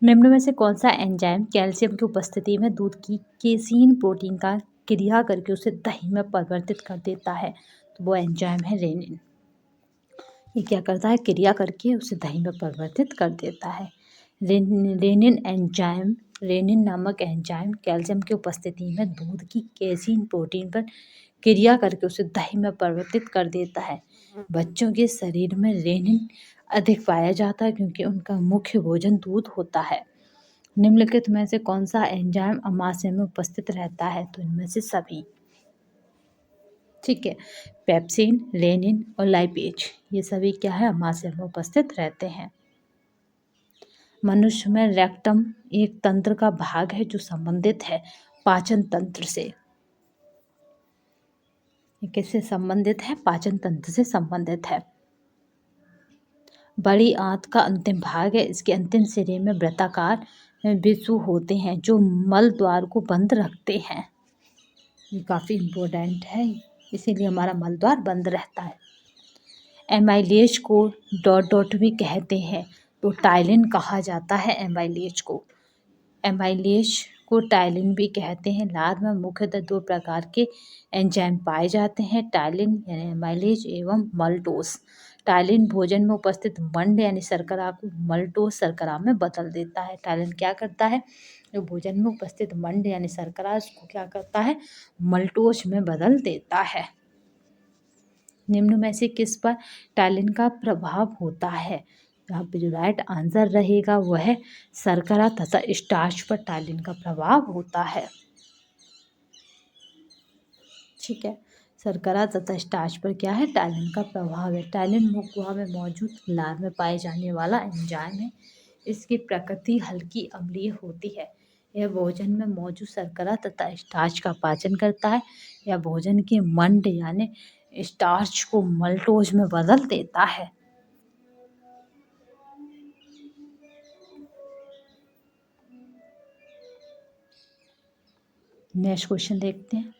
निम्न में से कौन सा एंजाइम कैल्शियम की उपस्थिति में दूध की केसीन प्रोटीन का क्रिया करके उसे दही में परिवर्तित कर देता है? तो वो एंजाइम है रेनिन। ये क्या करता है? क्रिया करके उसे दही में परिवर्तित कर देता है। रेनिन नामक एंजाइम कैल्शियम की उपस्थिति में दूध की केसीन प्रोटीन पर क्रिया करके उसे दही में परिवर्तित कर देता है। बच्चों के शरीर में रेनिन अधिक पाया जाता है क्योंकि उनका मुख्य भोजन दूध होता है। निम्नलिखित में से कौन सा एंजाइम अमाशय में उपस्थित रहता है? तो इनमें से सभी। ठीक है, पेप्सिन, रेनिन और लाइपेज ये सभी क्या है? अमाशय में उपस्थित रहते हैं। मनुष्य में रेक्टम एक तंत्र का भाग है जो संबंधित है पाचन तंत्र से। ये किससे संबंधित है? पाचन तंत्र से संबंधित है। बड़ी आंत का अंतिम भाग है। इसके अंतिम सिरे में वृत्ताकार विषु होते हैं जो मल द्वार को बंद रखते हैं। ये काफ़ी इम्पोर्टेंट है, इसीलिए हमारा मल द्वार बंद रहता है। एमाइलेज को डॉट डॉट भी कहते हैं, तो टाइलिन कहा जाता है एमाइलेज को। एमाइलेज को टाइलिन भी कहते हैं। लार में मुख्यतः दो प्रकार के एंजाइम पाए जाते हैं, टाइलिन यानी एमाइलेज एवं मल्टोस। टाइलिन भोजन में उपस्थित मंड यानी शर्करा को मल्टोस शर्करा में बदल देता है। टाइलिन क्या करता है? जो भोजन में उपस्थित मंड यानी शर्करा उसको क्या करता है? मल्टोस में बदल देता है। निम्न में से किस पर टाइलिन का प्रभाव होता है? यहाँ पे जो राइट आंसर रहेगा वह है शर्करा तथा स्टार्च पर टाइलिन का प्रभाव होता है। ठीक है, शर्करा तथा स्टार्च पर क्या है? टाइलिन का प्रभाव है। टाइलिन मुख गुहा में मौजूद लार में पाए जाने वाला एंजाइम है। इसकी प्रकृति हल्की अम्लीय होती है। यह भोजन में मौजूद शर्करा तथा स्टार्च का पाचन करता है। यह भोजन के मंड यानी स्टार्च को मल्टोज में बदल देता है। नेक्स्ट क्वेश्चन देखते हैं।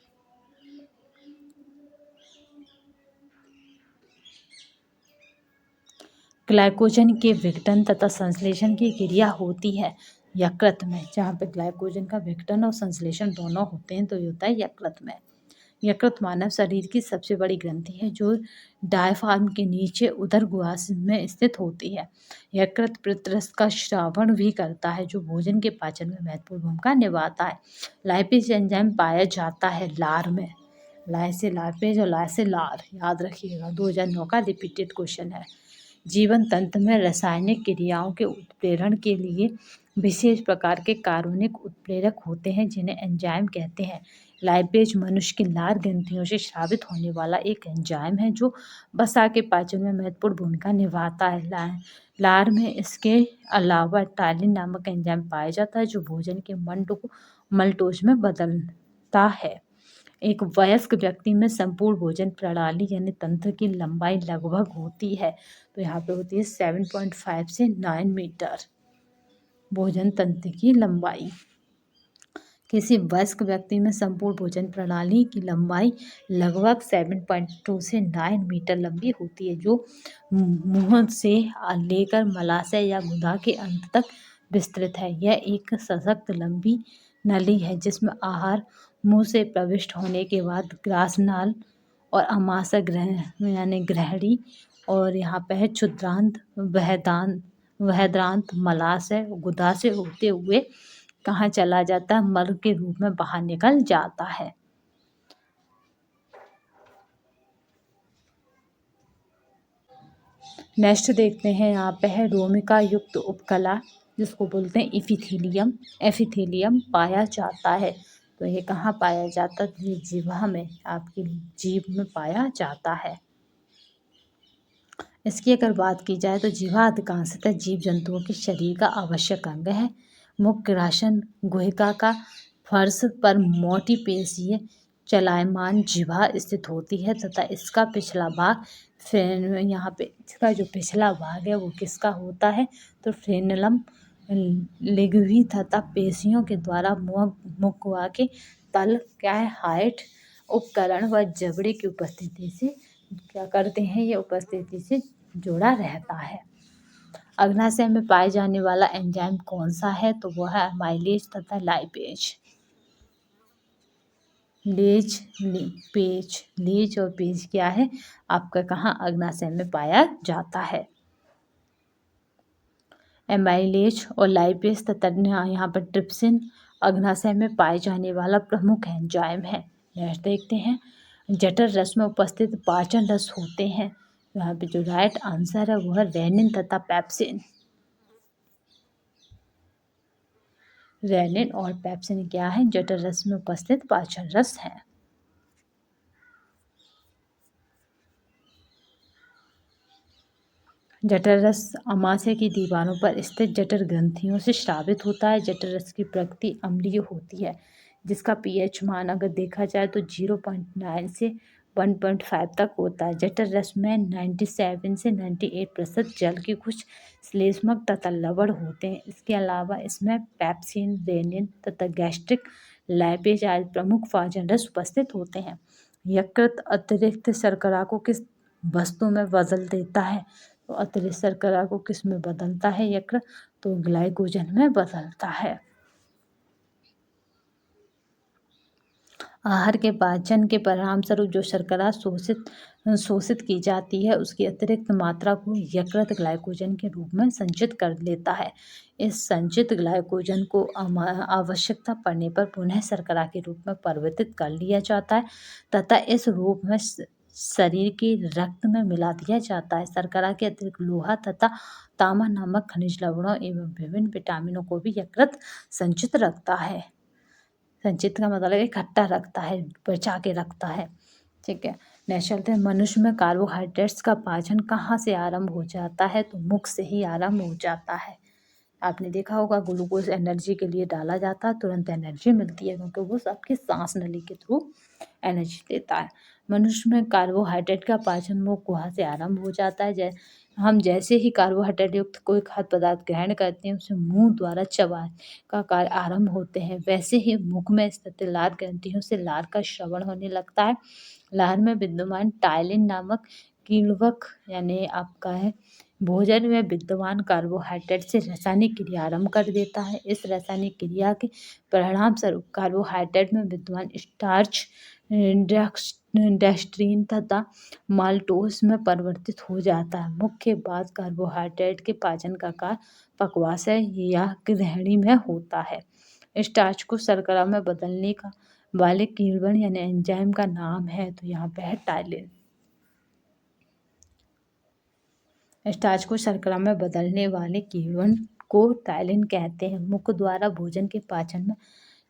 ग्लाइकोजन के विघटन तथा संश्लेषण की क्रिया होती है यकृत में। जहाँ पे ग्लाइकोजन का विघटन और संश्लेषण दोनों होते हैं तो ये होता है यकृत में। यकृत मानव शरीर की सबसे बड़ी ग्रंथि है जो डायफ्राम के नीचे उदर गुहा में स्थित होती है। यकृत पित्तरस का श्रावण भी करता है जो भोजन के पाचन में महत्वपूर्ण भूमिका निभाता है। लाइपेज एंजाइम पाया जाता है लार में। लाय से लाइपेज और लाय से लार याद रखिएगा, 2009 का रिपीटेड क्वेश्चन है। जीवन तंत्र में रासायनिक क्रियाओं के उत्प्रेरण के लिए विशेष प्रकार के कार्बनिक उत्प्रेरक होते हैं जिन्हें एंजाइम कहते हैं। लाइपेज मनुष्य की लार ग्रंथियों से स्रावित होने वाला एक एंजाइम है जो वसा के पाचन में महत्वपूर्ण भूमिका निभाता है। लार में इसके अलावा टाइलिन नामक एंजाइम पाया जाता है जो भोजन के मंड को मल्टोज में बदलता है। एक वयस्क व्यक्ति में संपूर्ण भोजन प्रणाली यानी तंत्र की लंबाई लगभग होती है, तो यहाँ पे होती है 7.5 से 9 मीटर भोजन तंत्र की लंबाई। किसी वयस्क व्यक्ति में संपूर्ण भोजन प्रणाली की लंबाई लगभग 7.2 से 9 मीटर लंबी होती है जो मुंह से लेकर मलाशय या गुदा के अंत तक विस्तृत है। यह एक सशक्त लंबी नली है जिसमें आहार मुंह से प्रविष्ट होने के बाद ग्रासनाल और अमाशय यानी ग्रहणी और यहाँ पे है क्षुद्रांत बृहदांत मलाशय गुदा से होते हुए कहाँ चला जाता है? मल के रूप में बाहर निकल जाता है। नेक्स्ट देखते हैं, यहाँ पे है रोमिका युक्त उपकला जिसको बोलते हैं एपिथेलियम पाया जाता है। तो ये कहाँ पाया जाता है? ये जीवा में, आपकी जीभ में पाया जाता है। इसकी अगर बात की जाए तो जीवा अधिकांशतः जीव जंतुओं के शरीर का आवश्यक अंग है। मुख्य राशन गुहिका का फर्श पर मोटी पेशीय चलायमान जिह्वा स्थित होती है तथा इसका पिछला भाग यहाँ पे इसका जो पिछला भाग है वो किसका होता है? तो फ्रेनलम लिग्वी तथा पेशियों के द्वारा मुख गुहा के तल क्या है? हाइट उपकरण व जबड़े की उपस्थिति से क्या करते हैं? ये उपस्थिति से जुड़ा रहता है। अग्नाशय में पाए जाने वाला एंजाइम कौन सा है? तो वह है अमाइलेज तथा लाइपेज। लीज और पेज क्या है आपका? कहाँ? अग्नाशय में पाया जाता है। एमाइलेज और लाइपेज तथा यहाँ पर ट्रिप्सिन अग्नाशय में पाए जाने वाला प्रमुख एंजाइम है। नेक्स्ट देखते हैं, जठर रस में उपस्थित पाचन रस होते हैं। यहाँ पे जो राइट आंसर है वह रेनिन तथा पेप्सिन। रेनिन और पेप्सिन क्या है? जठर रस में उपस्थित पाचन रस है। जठर रस आमाशय की दीवारों पर स्थित जठर ग्रंथियों से स्रावित होता है। जठर रस की प्रकृति अम्लीय होती है, जिसका पीएच मान अगर देखा जाए तो 0.9 से 1.5 तक होता है। जठर रस में 97 से 98% जल के कुछ श्लेष्मक तथा लवण होते हैं। इसके अलावा इसमें पेप्सिन, रेनिन तथा गैस्ट्रिक लाइपेज आदि प्रमुख पाचन रस उपस्थित होते हैं। यकृत अतिरिक्त शर्करा को किस वस्तु में बदल देता है? तो अतिरिक्त शर्करा को किस में बदलता है यकृत? तो ग्लाइकोजन में बदलता है। आहार के पाचन के परिणाम स्वरूप जो शर्करा शोषित की जाती है, उसकी अतिरिक्त मात्रा को यकृत ग्लाइकोजन के रूप में संचित कर लेता है। इस संचित ग्लाइकोजन को आवश्यकता पड़ने पर पुनः शर्करा के रूप में परिवर्तित कर लिया जाता है तथा इस रूप में शरीर के रक्त में मिला दिया जाता है। शर्करा के अतिरिक्त लोहा तथा तांबा नामक खनिज लवणों एवं विभिन्न विटामिनों को भी यकृत संचित रखता है। संचित का मतलब इकट्ठा रखता है, बचा के रखता है। ठीक है, नेक्स्ट चलते हैं, मनुष्य में कार्बोहाइड्रेट्स का पाचन कहाँ से आरंभ हो जाता है? तो मुख से ही आरंभ हो जाता है। आपने देखा होगा ग्लूकोज एनर्जी के लिए डाला जाता है, तुरंत एनर्जी मिलती है क्योंकि वो आपकी सांस नली के थ्रू एनर्जी देता है। मनुष्य में कार्बोहाइड्रेट का पाचन मुख गुहा से आरंभ हो जाता है। हम जैसे ही कार्बोहाइड्रेट युक्त कोई खाद्य पदार्थ ग्रहण करते हैं उसे मुंह द्वारा चबाने का कार्य आरंभ होते हैं। वैसे ही मुख में स्थित लार ग्रंथियों से लार का श्रवण होने लगता है। लार में विद्यमान टाइलिन नामक किण्वक यानी आपका है भोजन में विद्यमान कार्बोहाइड्रेट से रासायनिक क्रिया आरंभ कर देता है। इस रासायनिक क्रिया के परिणाम स्वरूप कार्बोहाइड्रेट में विद्यमान स्टार्च डेक्स्ट्रीन तथा माल्टोस में परिवर्तित हो जाता है। मुख्य बात कार्बोहाइड्रेट के पाचन का कार्य पक्वाशय या ग्रहणी में होता है। स्टार्च को शर्करा में बदलने का वाले किण्वन यानी एंजाइम का नाम है, तो यहाँ पे है टाइलिन। स्टार्च को शर्करा में बदलने वाले किण्वन को टाइलिन कहते हैं। मुख द्वारा भोजन के पाचन में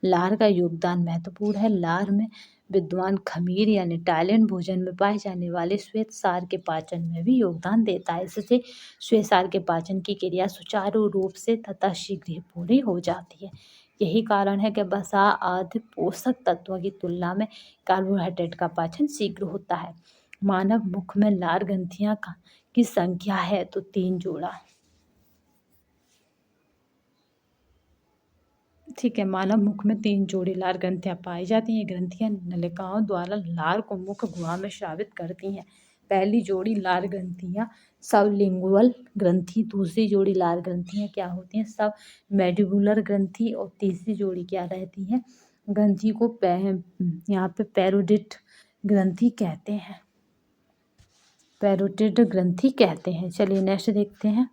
लार का योगदान महत्वपूर्ण है। लार में विद्यमान खमीर यानी टाइलिन भोजन में पाए जाने वाले श्वेत सार के पाचन में भी योगदान देता है। इससे श्वेत सार के पाचन की क्रिया सुचारू रूप से तथा शीघ्र ही पूरी हो जाती है। यही कारण है कि वसा आदि पोषक तत्वों की तुलना में कार्बोहाइड्रेट का पाचन शीघ्र होता है। मानव मुख में लार ग्रंथियां की संख्या है तो 3 जोड़ा। ठीक है, मानव मुख में 3 जोड़ी लार ग्रंथियां पाई जाती हैं। ग्रंथियां नलिकाओं द्वारा लार को मुख गुहा में स्रावित करती हैं। पहली जोड़ी लार ग्रंथियां सबलिंगुअल ग्रंथि, दूसरी जोड़ी लार ग्रंथियां क्या होती हैं? सब मैंडिबुलर ग्रंथि, और तीसरी जोड़ी क्या रहती है? ग्रंथि को यहाँ पे पैरोटिड ग्रंथि कहते हैं। पैरोटिड ग्रंथि कहते हैं। चलिए नेक्स्ट देखते हैं।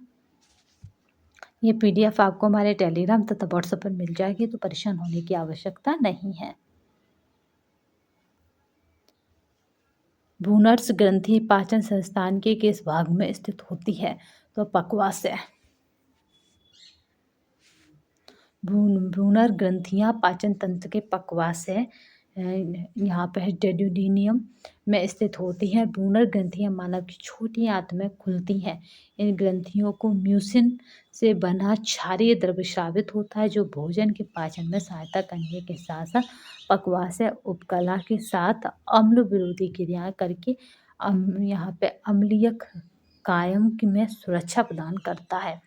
ये पीडीएफ आपको हमारे टेलीग्राम तथा व्हाट्सएप पर मिल जाएगी, तो परेशान होने की आवश्यकता नहीं है। भ्रूणरस ग्रंथि पाचन संस्थान के किस भाग में स्थित होती है? तो पक्वाशय। भ्रूणर ग्रंथियां पाचन तंत्र के पक्वाशय यहाँ पे डेड्यूडिनियम में स्थित होती हैं। भ्रूणर ग्रंथियां मानव की छोटी आंत में खुलती हैं। इन ग्रंथियों को म्यूसिन से बना क्षारीय द्रव्य स्रावित होता है, जो भोजन के पाचन में सहायता करने के साथ साथ पक्वाशय उपकला के साथ अम्ल विरोधी क्रियाएं करके यहाँ पे अम्लीयक कायम में सुरक्षा प्रदान करता है।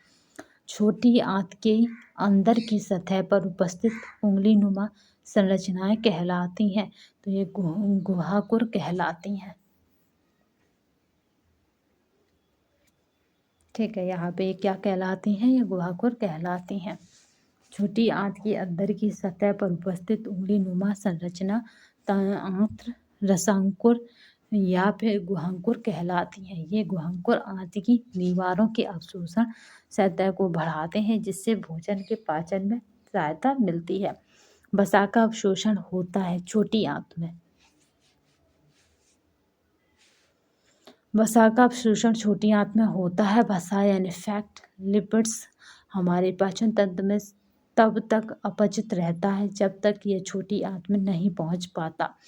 छोटी आंत के अंदर की सतह पर उपस्थित उंगलीनुमा संरचनाएं कहलाती हैं, तो ये गुहाकुर कहलाती हैं। ठीक है, यहाँ पे क्या कहलाती हैं? ये गुहाकुर कहलाती हैं। छोटी आंत की अंदर की सतह पर उपस्थित उंगली नुमा संरचना आंत्र रसांकुर या फिर गुहांकुर कहलाती हैं। ये गुहांकुर आंत की दीवारों के अवशोषण सतह को बढ़ाते हैं, जिससे भोजन के पाचन में सहायता मिलती है। वसा का अवशोषण होता है छोटी आंत में। वसा का अवशोषण छोटी आंत में होता है। वसा यानी फैट, लिपिड्स हमारे पाचन तंत्र में तब तक अपचित रहता है जब तक यह छोटी आंत में नहीं पहुंच पाता।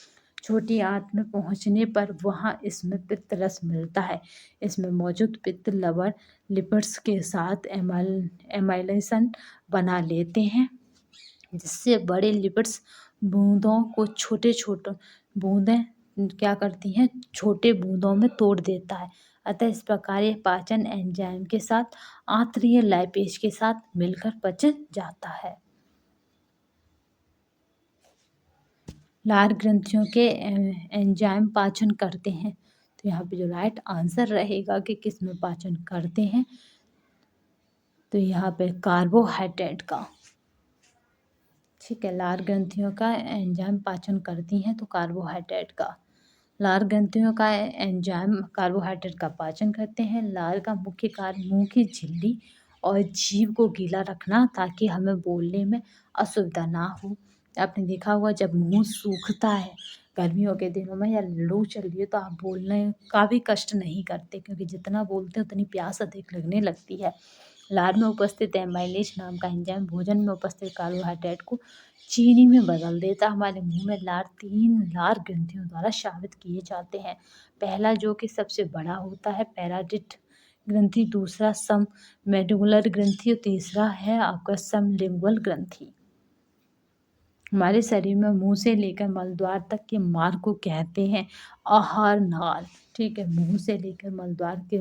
छोटी आंत में पहुंचने पर वहां इसमें पित्त रस मिलता है। इसमें मौजूद पित्त लवण लिपिड्स के साथ एमाइलेशन बना लेते हैं, जिससे बड़े लिपिड्स बूंदों को बूंदें क्या करती हैं? छोटे बूंदों में तोड़ देता है। अतः इस प्रकार यह पाचन एंजाइम के साथ आंत्रीय लाइपेज के साथ मिलकर पच जाता है। लार ग्रंथियों के एंजाइम पाचन करते हैं। तो यहाँ पे जो राइट आंसर रहेगा कि किस में पाचन करते हैं, तो यहाँ पे कार्बोहाइड्रेट का। ठीक है, लार ग्रंथियों का एंजाइम पाचन करती हैं तो कार्बोहाइड्रेट का। लार ग्रंथियों का एंजाइम कार्बोहाइड्रेट का पाचन करते हैं। लार का मुख्य कार्य मुंह की झिल्ली और जीभ को गीला रखना, ताकि हमें बोलने में असुविधा ना हो। आपने देखा होगा जब मुंह सूखता है गर्मियों के दिनों में या लू चल रही है, तो आप बोलने का भी कष्ट नहीं करते, क्योंकि जितना बोलते हैं उतनी प्यास अधिक लगने लगती है। लार में उपस्थित एमाइलेज नाम का एंजाइम भोजन में उपस्थित कार्बोहाइड्रेट को चीनी में बदल देता है। हमारे मुंह में लार 3 लार ग्रंथियों द्वारा स्रावित किए जाते हैं। पहला जो कि सबसे बड़ा होता है पैराडिट ग्रंथि, दूसरा सम मेडुलर ग्रंथि और तीसरा है आपका समलिंगुअल ग्रंथि। हमारे शरीर में मुंह से लेकर मलद्वार तक के मार्ग को कहते हैं आहार नाल। ठीक है, मुंह से लेकर मलद्वार के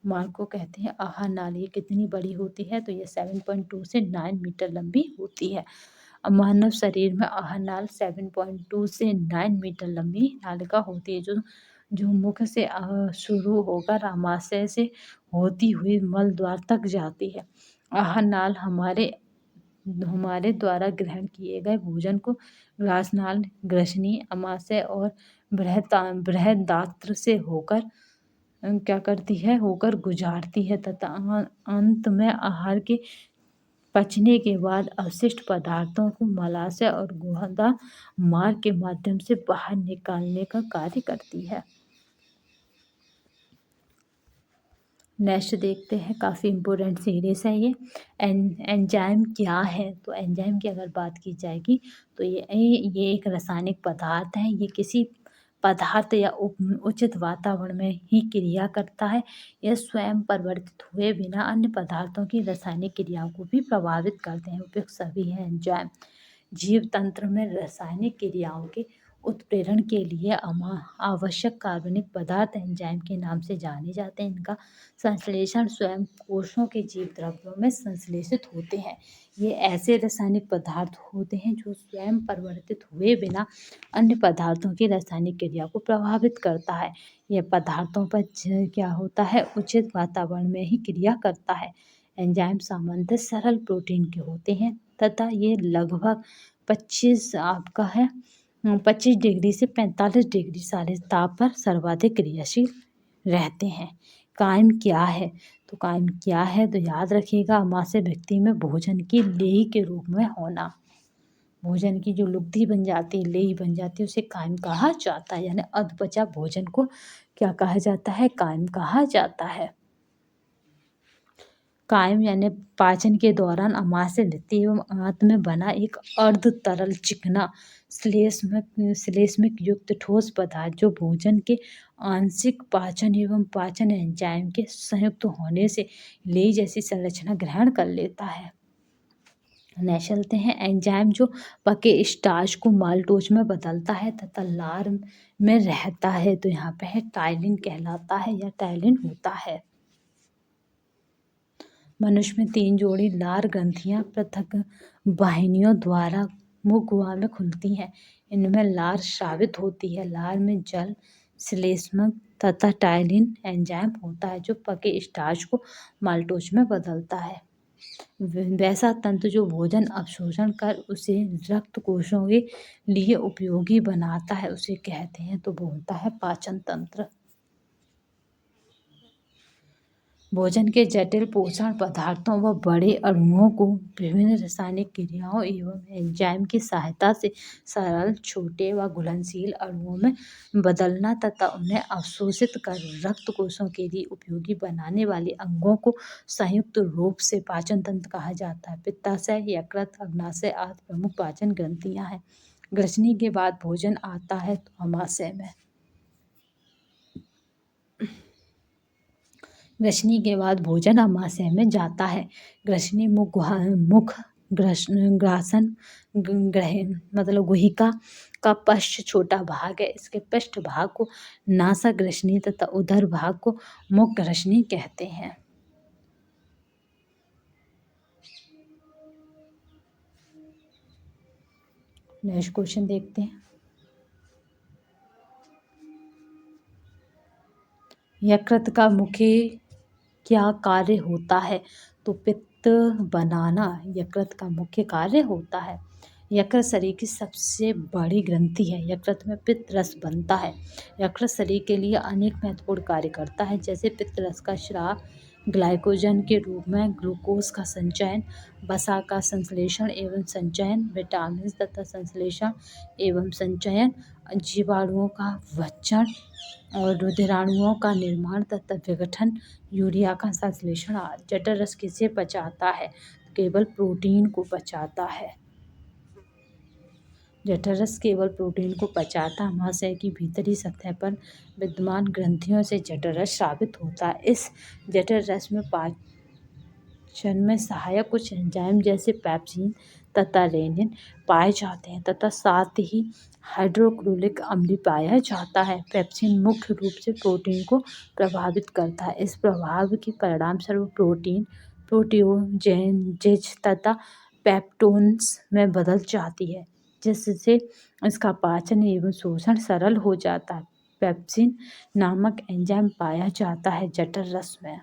मार्ग को कहते हैं आहार नाल। ये कितनी बड़ी होती है? तो ये 7.2 से 9 मीटर लंबी होती है। मानव शरीर में आहार नाल 7.2 से 9 मीटर लंबी नालिका होती है, जो मुख से शुरू होकर आमाशय से होती हुई मल द्वार तक जाती है। आहार नाल हमारे द्वारा ग्रहण किए गए भोजन को ग्रासनाल, ग्रसनी, आमाशय और बृहदात्र से होकर क्या करती है? होकर गुजारती है तथा अंत में आहार के पचने के बाद अवशिष्ट पदार्थों को मलाशय और गुदा मार्ग के माध्यम से बाहर निकालने का कार्य करती है। नेक्स्ट देखते हैं, काफ़ी इम्पोर्टेंट सीरीज है ये। एंजाइम क्या है? तो एंजाइम की अगर बात की जाएगी तो ये एक रासायनिक पदार्थ है। ये किसी पदार्थ या उचित वातावरण में ही क्रिया करता है। यह स्वयं परिवर्तित हुए बिना अन्य पदार्थों की रासायनिक क्रियाओं को भी प्रभावित करते हैं। उपयुक्त सभी हैं एंजाइम। जीव तंत्र में रासायनिक क्रियाओं के उत्प्रेरण के लिए आवश्यक कार्बनिक पदार्थ एंजाइम के नाम से जाने जाते हैं। इनका संश्लेषण स्वयं कोशों के जीव द्रव्यों में संश्लेषित होते हैं। ये ऐसे रासायनिक पदार्थ होते हैं जो स्वयं परिवर्तित हुए बिना अन्य पदार्थों की रासायनिक क्रिया को प्रभावित करता है। यह पदार्थों पर क्या होता है? उचित वातावरण में ही क्रिया करता है। एंजाइम सामान्यतः सरल प्रोटीन के होते हैं तथा ये लगभग 25 डिग्री से 45 डिग्री सेल्सियस ताप पर सर्वाधिक क्रियाशील रहते हैं। कायम क्या है? तो कायम क्या है? तो याद रखिएगा, आमाशय व्यक्ति में भोजन की लेही के रूप में होना। भोजन की जो लुगदी बन जाती है, लेही बन जाती है, उसे कायम कहा जाता है। यानी अधपचा भोजन को क्या कहा जाता है? कायम कहा जाता है। कायम यानी पाचन के दौरान आमाशय भित्ति एवं आंत में बना एक अर्ध तरल चिकना श्लेष्मिक युक्त ठोस पदार्थ, जो भोजन के आंशिक पाचन एवं पाचन एंजाइम के संयुक्त होने से लेही जैसी संरचना ग्रहण कर लेता है। नेक्स्ट चलते हैं, एंजाइम जो पके स्टार्च को माल्टोज में बदलता है तथा लार में रहता है, तो यहाँ पे है टाइलिन कहलाता है या टाइलिन होता है। मनुष्य में 3 जोड़ी लार ग्रंथियां पृथक वाहिनियों द्वारा मुख गुहा में खुलती हैं। इनमें लार स्रावित होती है। लार में जल श्लेष्मक तथा टायलिन एंजाइम होता है जो पके स्टार्च को माल्टोज में बदलता है। वैसा तंत्र जो भोजन अवशोषण कर उसे रक्त कोशों के लिए उपयोगी बनाता है उसे कहते हैं, तो वो होता है पाचन तंत्र। भोजन के जटिल पोषण पदार्थों व बड़े अणुओं को विभिन्न रासायनिक क्रियाओं एवं एंजाइम की सहायता से सरल, छोटे व घुलनशील अणुओं में बदलना तथा उन्हें अवशोषित कर रक्त कोशों के लिए उपयोगी बनाने वाले अंगों को संयुक्त रूप से पाचन तंत्र कहा जाता है। पित्ताशय, यकृत, अग्नाशय आदि प्रमुख पाचन ग्रंथियां हैं। ग्रसनी के बाद भोजन आता है तो अमाशय में। ग्रसनी के बाद भोजन अमाशय में जाता है। ग्रसनी मुख ग्रासन मतलब गुहिका का पश्च छोटा भाग है। इसके पृष्ठ भाग को नासा ग्रसनी तथा उदर भाग को मुख ग्रसनी कहते हैं। नेक्स्ट क्वेश्चन देखते हैं। यकृत का मुख्य क्या कार्य होता है? तो पित्त बनाना यकृत का मुख्य कार्य होता है। यकृत शरीर की सबसे बड़ी ग्रंथि है। यकृत में पित्त रस बनता है। यकृत शरीर के लिए अनेक महत्वपूर्ण कार्य करता है, जैसे पित्त रस का स्राव, ग्लाइकोजन के रूप में ग्लूकोज का संचयन, वसा का संश्लेषण एवं संचयन, विटामिन तथा संश्लेषण एवं संचयन, जीवाणुओं का भक्षण और रुधिराणुओं का निर्माण तथा विघटन, यूरिया का संश्लेषण आदि। जठर रस किसे पचाता है? केवल प्रोटीन को पचाता है। जठर रस केवल प्रोटीन को पचाता। अमाशय की भीतरी सतह पर विद्यमान ग्रंथियों से जठर रस स्रावित होता है। इस जठर रस में पाचन में सहायक कुछ एंजाइम जैसे पेप्सिन तथा रेनिन पाए जाते हैं तथा साथ ही हाइड्रोक्लोरिक अम्ल पाया जाता है। पेप्सिन मुख्य रूप से प्रोटीन को प्रभावित करता है। इस प्रभाव के परिणाम स्वरूप प्रोटीन प्रोटियोजेनेज तथा पेप्टोन्स में बदल जाती है, जिससे इसका पाचन एवं शोषण सरल हो जाता है। पेप्सिन नामक एंजाइम पाया जाता है जठर रस में।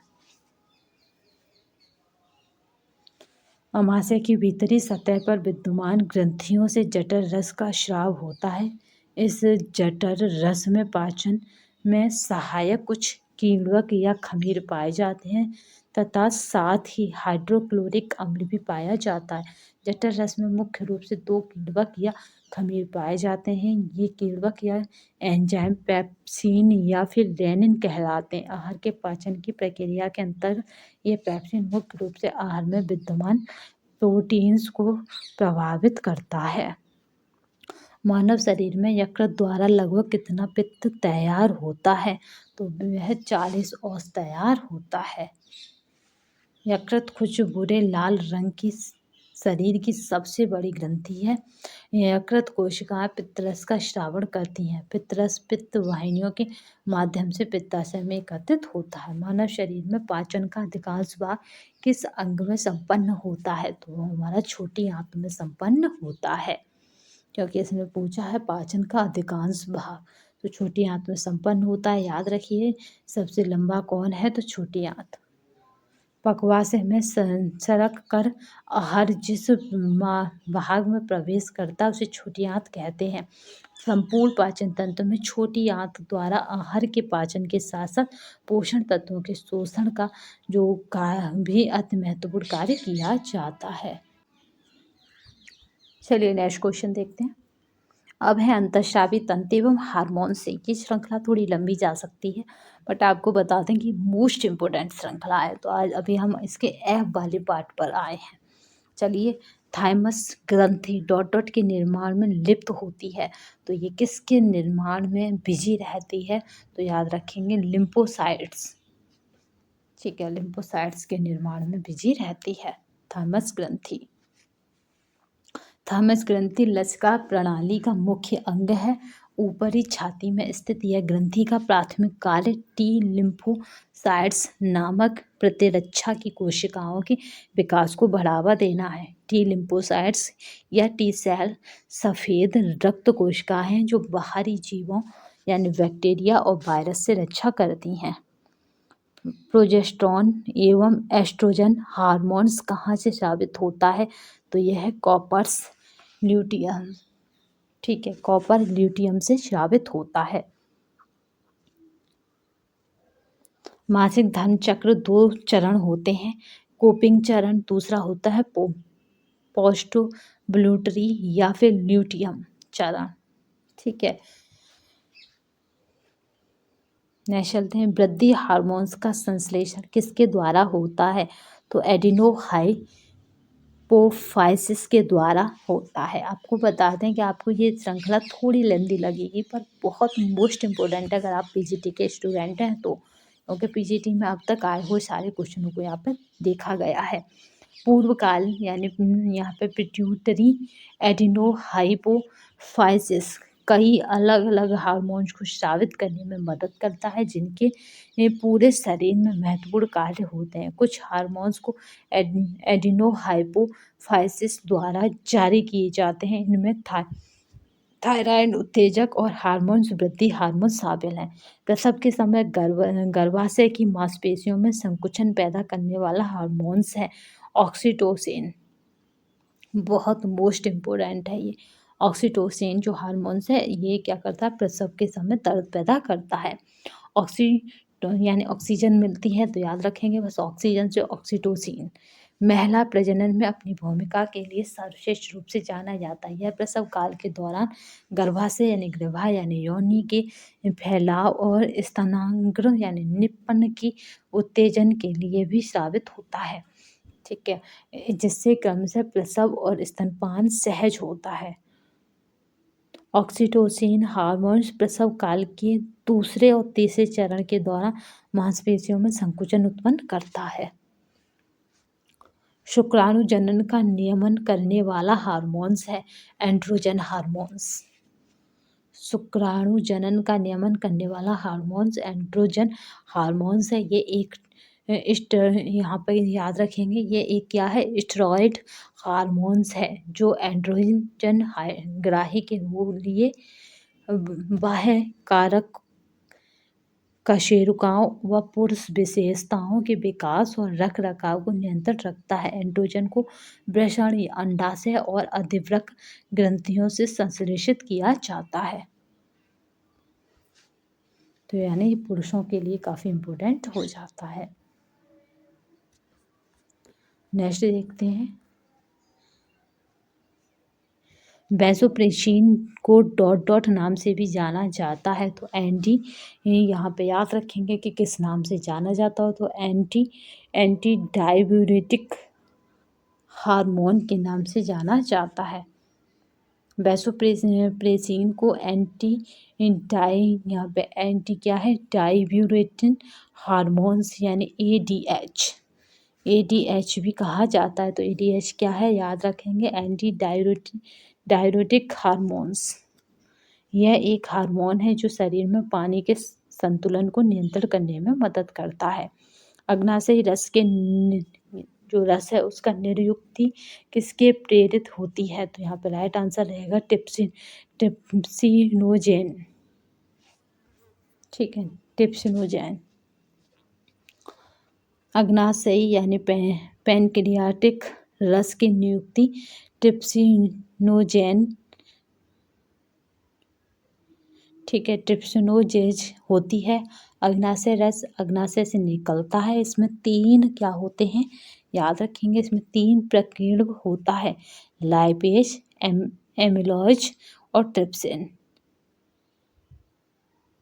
अमाशय की भीतरी सतह पर विद्यमान ग्रंथियों से जठर रस का स्राव होता है। इस जठर रस में पाचन में सहायक कुछ किण्वक या खमीर पाए जाते हैं तथा साथ ही हाइड्रोक्लोरिक अम्ल भी पाया जाता है। जठर रस में मुख्य रूप से 2 किण्वक या खमीर पाए जाते हैं। ये किण्वक या एंजाइम पेप्सिन या फिर रेनिन कहलाते हैं। आहार के पाचन की प्रक्रिया के अंतर्गत ये पेप्सिन मुख्य रूप से आहार में विद्यमान प्रोटीन्स को प्रभावित करता है। मानव शरीर में यकृत द्वारा लगभग कितना पित्त तैयार होता है? तो वह 40 औंस तैयार होता है। यकृत खुशबुरे लाल रंग की शरीर की सबसे बड़ी ग्रंथि है। यकृत कोशिकाएं पित्तरस का स्रावण करती हैं। पित्तरस पित्त वाहिनियों के माध्यम से पित्ताशय में एकत्रित होता है। मानव शरीर में पाचन का अधिकांश भाग किस अंग में संपन्न होता है? तो वो हमारा छोटी आंत में संपन्न होता है, क्योंकि इसमें पूछा है पाचन का अधिकांश भाग, तो छोटी आंत में संपन्न होता है। याद रखिए सबसे लंबा कौन है? तो छोटी आंत। पक्वाशय में सरक कर आहार जिस भाग में प्रवेश करता है उसे छोटी आंत कहते हैं। संपूर्ण पाचन तंत्र में छोटी आंत द्वारा आहार के पाचन के साथ साथ पोषण तत्वों के शोषण का जो भी अति महत्वपूर्ण कार्य किया जाता है। चलिए नेक्स्ट क्वेश्चन देखते हैं। अब है अंतःस्रावी तंत्र एवं हार्मोन से। ये श्रृंखला थोड़ी लंबी जा सकती है, बट आपको बता दें कि मोस्ट इम्पोर्टेंट श्रृंखला है। तो आज अभी हम इसके एफ वाले पार्ट पर आए हैं। चलिए, थाइमस ग्रंथि डॉट डॉट के निर्माण में लिप्त होती है, तो ये किसके निर्माण में बिजी रहती है? तो याद रखेंगे लिम्फोसाइट्स। ठीक है, लिम्फोसाइट्स के निर्माण में बिजी रहती है थाइमस ग्रंथि। थाइमस ग्रंथि लसिका प्रणाली का मुख्य अंग है। ऊपरी छाती में स्थित यह ग्रंथि का प्राथमिक कार्य टी लिम्फोसाइट्स नामक प्रतिरक्षा की कोशिकाओं के विकास को बढ़ावा देना है। टी लिम्फोसाइट्स या टी सेल सफ़ेद रक्त कोशिकाएं हैं जो बाहरी जीवों यानी बैक्टीरिया और वायरस से रक्षा करती हैं। प्रोजेस्टेरॉन एवं एस्ट्रोजन हार्मोन्स कहाँ से स्रावित होता है, तो यह है कॉपर्स ल्यूटियम। ठीक है, कॉपर ल्यूटियम से स्रावित होता है। मासिक धर्म चक्र 2 चरण होते हैं। कोपिंग चरण, दूसरा होता है पोस्टोवुलेटरी या फिर ल्यूटियम चरण। ठीक है, नेक्स्ट चलते हैं। वृद्धि हार्मोन्स का संश्लेषण किसके द्वारा होता है, तो एडिनोहाइपोफाइसिस के द्वारा होता है। आपको बता दें कि आपको ये श्रृंखला थोड़ी लेंदी लगेगी पर बहुत मोस्ट इम्पोर्टेंट है अगर आप पीजीटी के स्टूडेंट हैं तो, क्योंकि पीजीटी में अब तक आए हुए सारे क्वेश्चनों को यहाँ पर देखा गया है। पूर्व काल यानी यहाँ पे पिट्यूटरी एडिनोहाइपोफाइसिस कई अलग अलग हार्मोन्स को स्रावित करने में मदद करता है, जिनके पूरे शरीर में महत्वपूर्ण कार्य होते हैं। कुछ हार्मोन्स को एडिनोहाइपोफाइसिस द्वारा जारी किए जाते हैं। इनमें थायराइड उत्तेजक और हार्मोन्स वृद्धि हार्मोन शामिल हैं। प्रसव के समय गर्भाशय की मांसपेशियों में संकुचन पैदा करने वाला हार्मोन्स है ऑक्सीटोसिन। बहुत मोस्ट इम्पोर्टेंट है ये। ऑक्सीटोसिन जो हार्मोन्स है ये क्या करता है, प्रसव के समय दर्द पैदा करता है। यानी ऑक्सीजन मिलती है तो याद रखेंगे बस ऑक्सीजन से ऑक्सीटोसिन। महिला प्रजनन में अपनी भूमिका के लिए सर्वश्रेष्ठ रूप से जाना जाता है। यह प्रसव काल के दौरान गर्भाशय यानी ग्रीवा यानी योनि के फैलाव और स्तनाग्र यानी निप्पन की उत्तेजन के लिए भी स्रावित होता है। ठीक है, जिससे क्रमशः प्रसव और स्तनपान सहज होता है। ऑक्सीटोसिन हार्मोन प्रसव काल के दूसरे और तीसरे चरण के दौरान मांसपेशियों में संकुचन उत्पन्न करता है। शुक्राणु जनन का नियमन करने वाला हार्मोन्स है एंड्रोजन हार्मोन्स। शुक्राणु जनन का नियमन करने वाला हार्मोन्स एंड्रोजन हार्मोन्स है। ये एक यहाँ पर याद रखेंगे ये एक क्या है, स्टेरॉयड हार्मोन्स है जो एंड्रोजन ग्राही के लिए बाह्य कारक कशेरुकाओं व पुरुष विशेषताओं के विकास और रख रखाव को नियंत्रित रखता है। एंड्रोजन को वृषण अंडाशय और अधिवृक्क ग्रंथियों से संश्लेषित किया जाता है। तो यानी पुरुषों के लिए काफ़ी इम्पोर्टेंट हो जाता है। नेक्स्ट देखते हैं, वैसोप्रेसिन को डॉट डॉट नाम से भी जाना जाता है। तो यहाँ पे याद रखेंगे कि किस नाम से जाना जाता हो, तो एंटी डाययूरेटिक हार्मोन के नाम से जाना जाता है। वैसोप्रेसिन को यहाँ पे एंटी क्या है, डाययूरेटिक हार्मोन्स यानी ADH भी कहा जाता है। तो ADH क्या है, याद रखेंगे एंटी डाययूरेटिक हार्मोन्स। यह एक हार्मोन है जो शरीर में पानी के संतुलन को नियंत्रित करने में मदद करता है। अग्नाशयी रस के जो रस है उसका निर्युक्ति किसके प्रेरित होती है, तो यहाँ पे राइट आंसर रहेगा ट्रिप्सिनोजेन। ठीक है, ट्रिप्सिनोजेन। अग्नाशयी यानी पैनक्रियाटिक रस की नियुक्ति ट्रिप्सिनोजेन, ठीक है, ट्रिप्सिनोजेज होती है। अग्नाशय रस अग्नाशय से निकलता है। इसमें 3 क्या होते हैं, याद रखेंगे इसमें 3 प्रकीर्ण होता है, लाइपेज, एमिलोज और ट्रिप्सिन।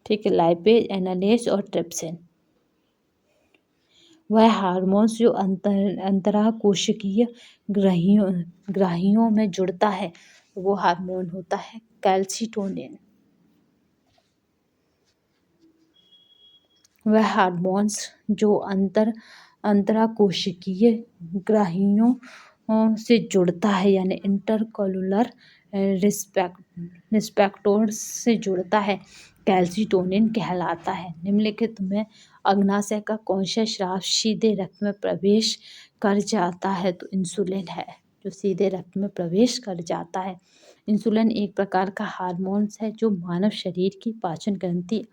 ठीक है, लाइपेज, एनालेज और ट्रिप्सिन। वह हार्मोन्स जो अंतराकोशिकीय ग्राहियों में जुड़ता है वो हार्मोन होता है कैल्सिटोनिन। वह हार्मोन्स जो अंतराकोशिकीय ग्राहियों से जुड़ता है यानी इंटरकोलुलर रिसेप्टर्स से जुड़ता है, कैल्सिटोनिन कहलाता है। निम्नलिखित में अग्नाशय का कौन सा स्राव सीधे रक्त में प्रवेश कर जाता है, तो इंसुलिन है। जो सीधे रक्त में प्रवेश कर जाता है। इंसुलिन एक प्रकार का हार्मोन्स है जो मानव शरीर की पाचन ग्रंथि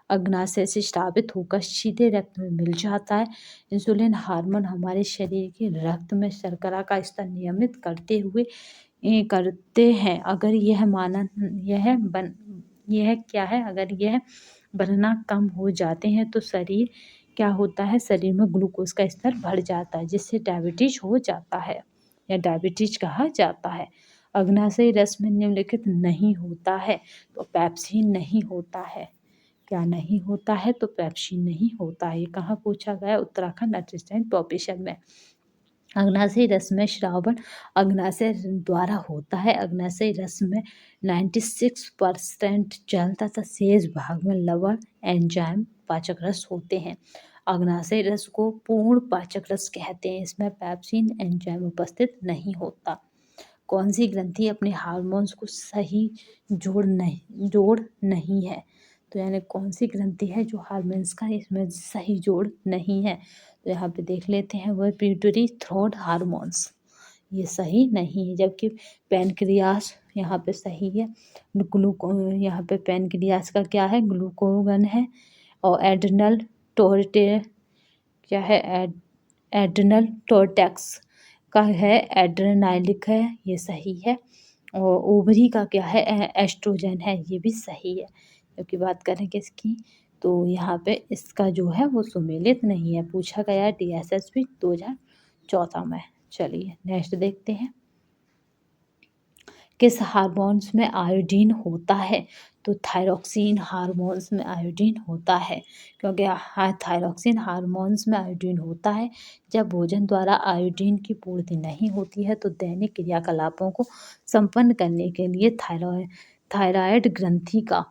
अग्नाशय से स्रावित होकर सीधे रक्त में मिल जाता है। इंसुलिन हार्मोन हमारे शरीर के रक्त में शर्करा का स्तर नियमित करते हैं। अगर यह बनना कम हो जाते हैं तो क्या होता है, शरीर में ग्लूकोज का स्तर बढ़ जाता है, जिससे डायबिटीज हो जाता है या डायबिटीज कहा जाता है। अग्नाशयी रस में निम्नलिखित नहीं होता है तो पेप्सिन नहीं होता है। क्या नहीं होता है? तो पेप्सिन नहीं होता है। ये कहाँ पूछा गया? उत्तराखंड असिस्टेंट प्रोफेसर में। अग्नाशयी रस में श्रावण अग्नाशय द्वारा होता है। अग्नाशयी रस में 96% जल तथा शेष भाग में लवण, एंजाइम, पाचक रस होते हैं। अग्नाशयी रस को पूर्ण पाचक रस कहते हैं। इसमें पेप्सिन एंजाइम उपस्थित नहीं होता। कौन सी ग्रंथि अपने हार्मोन्स को सही जोड़ नहीं है? तो यानी कौन सी ग्रंथि है जो हार्मोन्स का इसमें सही जोड़ नहीं है? तो यहाँ पे देख लेते हैं, वह पिट्यूटरी थ्रोड हार्मोन्स, ये सही नहीं है। जबकि पैनक्रियास यहाँ पे सही है। यहाँ पे पैनक्रियास का क्या है? ग्लूकोगन है। और एड्रिनल टोर्टेक्स का है एड्रेनालिक है, ये सही है। और ओवरी का क्या है? एस्ट्रोजन है, ये भी सही है। जबकि बात करेंगे इसकी, तो यहाँ पे इसका जो है वो सुमेलित नहीं है। पूछा गया है DSSP 2014 में। चलिए नेक्स्ट देखते हैं, किस हार्मोन्स में आयोडीन होता है? तो थायरॉक्सिन हार्मोन्स में आयोडीन होता है, क्योंकि थायरॉक्सिन हार्मोन्स में आयोडीन होता है। जब भोजन द्वारा आयोडीन की पूर्ति नहीं होती है तो दैनिक क्रियाकलापों को संपन्न करने के लिए थायराइड ग्रंथि का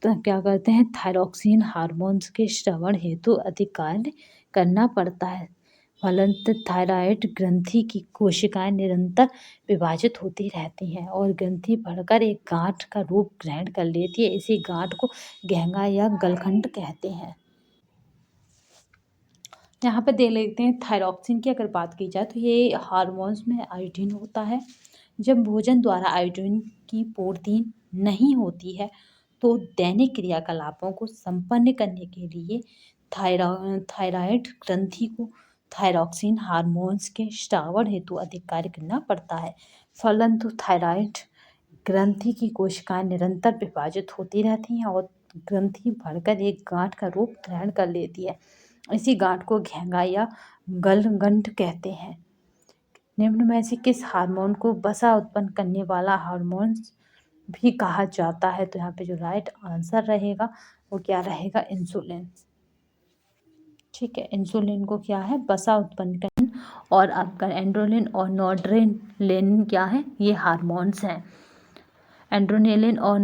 क्या करते हैं, थायरॉक्सिन हार्मोन्स के स्रवण हेतु अधिक कार्य करना पड़ता है। फलतः थायराइड ग्रंथि की कोशिकाएं निरंतर विभाजित होती रहती हैं और ग्रंथि बढ़कर एक गांठ का रूप ग्रहण कर लेती है। इसी गांठ को घेंगा या गलखंड कहते हैं। यहाँ पे देख लेते हैं थायरॉक्सिन की अगर बात की जाए तो ये हार्मोन्स में आयोडीन होता है। जब भोजन द्वारा आयोडीन की पूर्ति नहीं होती है तो दैनिक क्रियाकलापों को संपन्न करने के लिए थायराइड ग्रंथि को थायरॉक्सिन हार्मोन्स के स्रावण हेतु अधिक कार्य करना पड़ता है। फलतः थायराइड ग्रंथि की कोशिकाएं निरंतर विभाजित होती रहती हैं और ग्रंथि बढ़कर एक गांठ का रूप ग्रहण कर लेती है। इसी गांठ को घेंगा या गलगंड कहते हैं। निम्न में से किस हार्मोन को वसा उत्पन्न करने वाला हार्मोन भी कहा जाता है? तो यहाँ पे जो राइट आंसर रहेगा वो क्या रहेगा? इंसुलिन। ठीक है, इंसुलिन को क्या है? वसा उत्पन्न करने। और आपका एंड्रोलिन और नॉड्रेनलिन क्या है? ये हार्मोन्स हैं। एंड्रोनेलिन और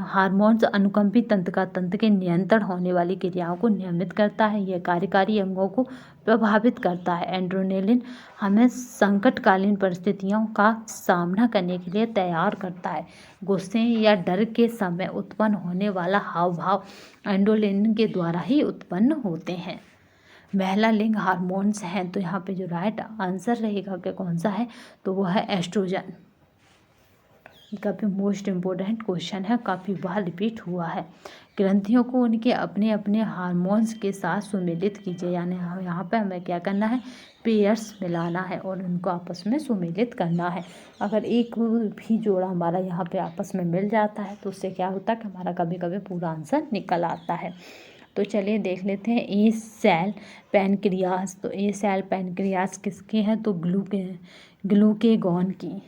हार्मोन्स अनुकंपी तंत्र के नियंत्रण होने वाली क्रियाओं को नियमित करता है। यह कार्यकारी अंगों को प्रभावित करता है। एंड्रोनेलिन हमें संकटकालीन परिस्थितियों का सामना करने के लिए तैयार करता है। गुस्से या डर के समय उत्पन्न होने वाला हाव भाव एंड्रोनेलिन के द्वारा ही उत्पन्न होते हैं। महिला लिंग हार्मोन्स हैं, तो यहाँ पे जो राइट आंसर रहेगा कि कौन सा है? तो वो है एस्ट्रोजन। काफ़ी मोस्ट इम्पोर्टेंट क्वेश्चन है, काफ़ी बार रिपीट हुआ है। ग्रंथियों को उनके अपने अपने हार्मोन्स के साथ सुमेलित कीजिए, यानी यहाँ पे हमें क्या करना है? पेयर्स मिलाना है और उनको आपस में सुमेलित करना है। अगर एक भी जोड़ा हमारा यहाँ पे आपस में मिल जाता है तो उससे क्या होता है कि हमारा कभी कभी पूरा आंसर निकल आता है। तो चलिए देख लेते हैं ए सेल पैनक्रियास। तो ए सेल पैनक्रियास किसके हैं? तो ग्लूकेगॉन की।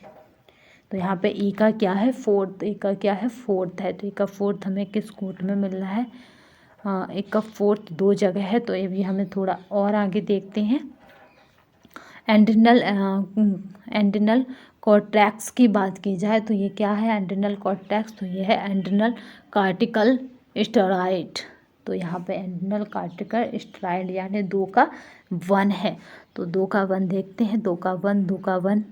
तो यहाँ पे ई का क्या है? फोर्थ। ई का क्या है? फोर्थ है। तो ई का फोर्थ हमें किस कोट में मिल रहा है? हाँ, ई का फोर्थ 2 जगह है, तो ये भी हमें थोड़ा और आगे देखते हैं। एंड्रिनल कॉर्टेक्स की बात की जाए तो ये क्या है? एंड्रिनल कॉर्टेक्स, तो ये है एंड्रिनल कार्टिकल स्टेरॉइड। तो यहाँ पे एंड्रिनल कार्टिकल स्टेरॉइड यानी 2 का 1 है। तो 2 का 1 देखते हैं। 2 का 1, 2 का 1,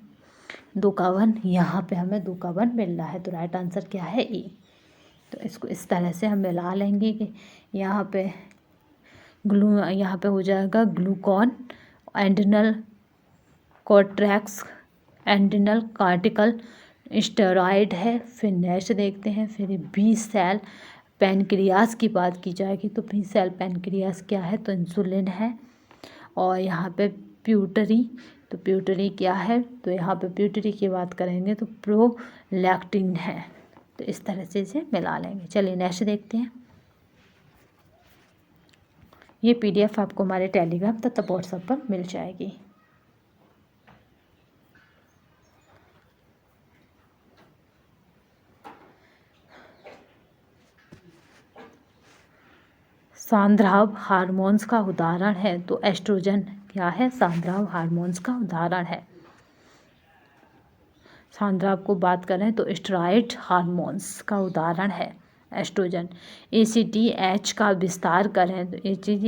2 का 1, यहाँ पे हमें 2 का 1 मिल रहा है। तो राइट आंसर क्या है? ए। तो इसको इस तरह से हम मिला लेंगे कि यहाँ पे यहाँ पे हो जाएगा ग्लूकॉन एंड्रिनल कोट्रैक्स एंडिनल कार्टिकल स्टेरॉयड है। फिर नेक्स्ट देखते हैं, फिर बी सेल पैनक्रियास की बात की जाएगी तो बी सेल पैनक्रियास क्या है, तो इंसुलिन है। और यहाँ पे प्यूटरी, तो प्यूटरी क्या है, तो यहाँ पे प्यूटरी की बात करेंगे तो प्रोलैक्टिन है। तो इस तरह से इसे मिला लेंगे। चलिए नेक्स्ट देखते हैं। ये PDF आपको हमारे टेलीग्राम तथा व्हाट्सएप पर मिल जाएगी। सांद्राव हार्मोन्स का उदाहरण है तो एस्ट्रोजन क्या है, सांद्राव हार्मोन्स का उदाहरण है। सांद्राव को बात करें तो स्टेरॉयड हार्मोन्स का उदाहरण है एस्ट्रोजन। ACTH का विस्तार करें तो ACT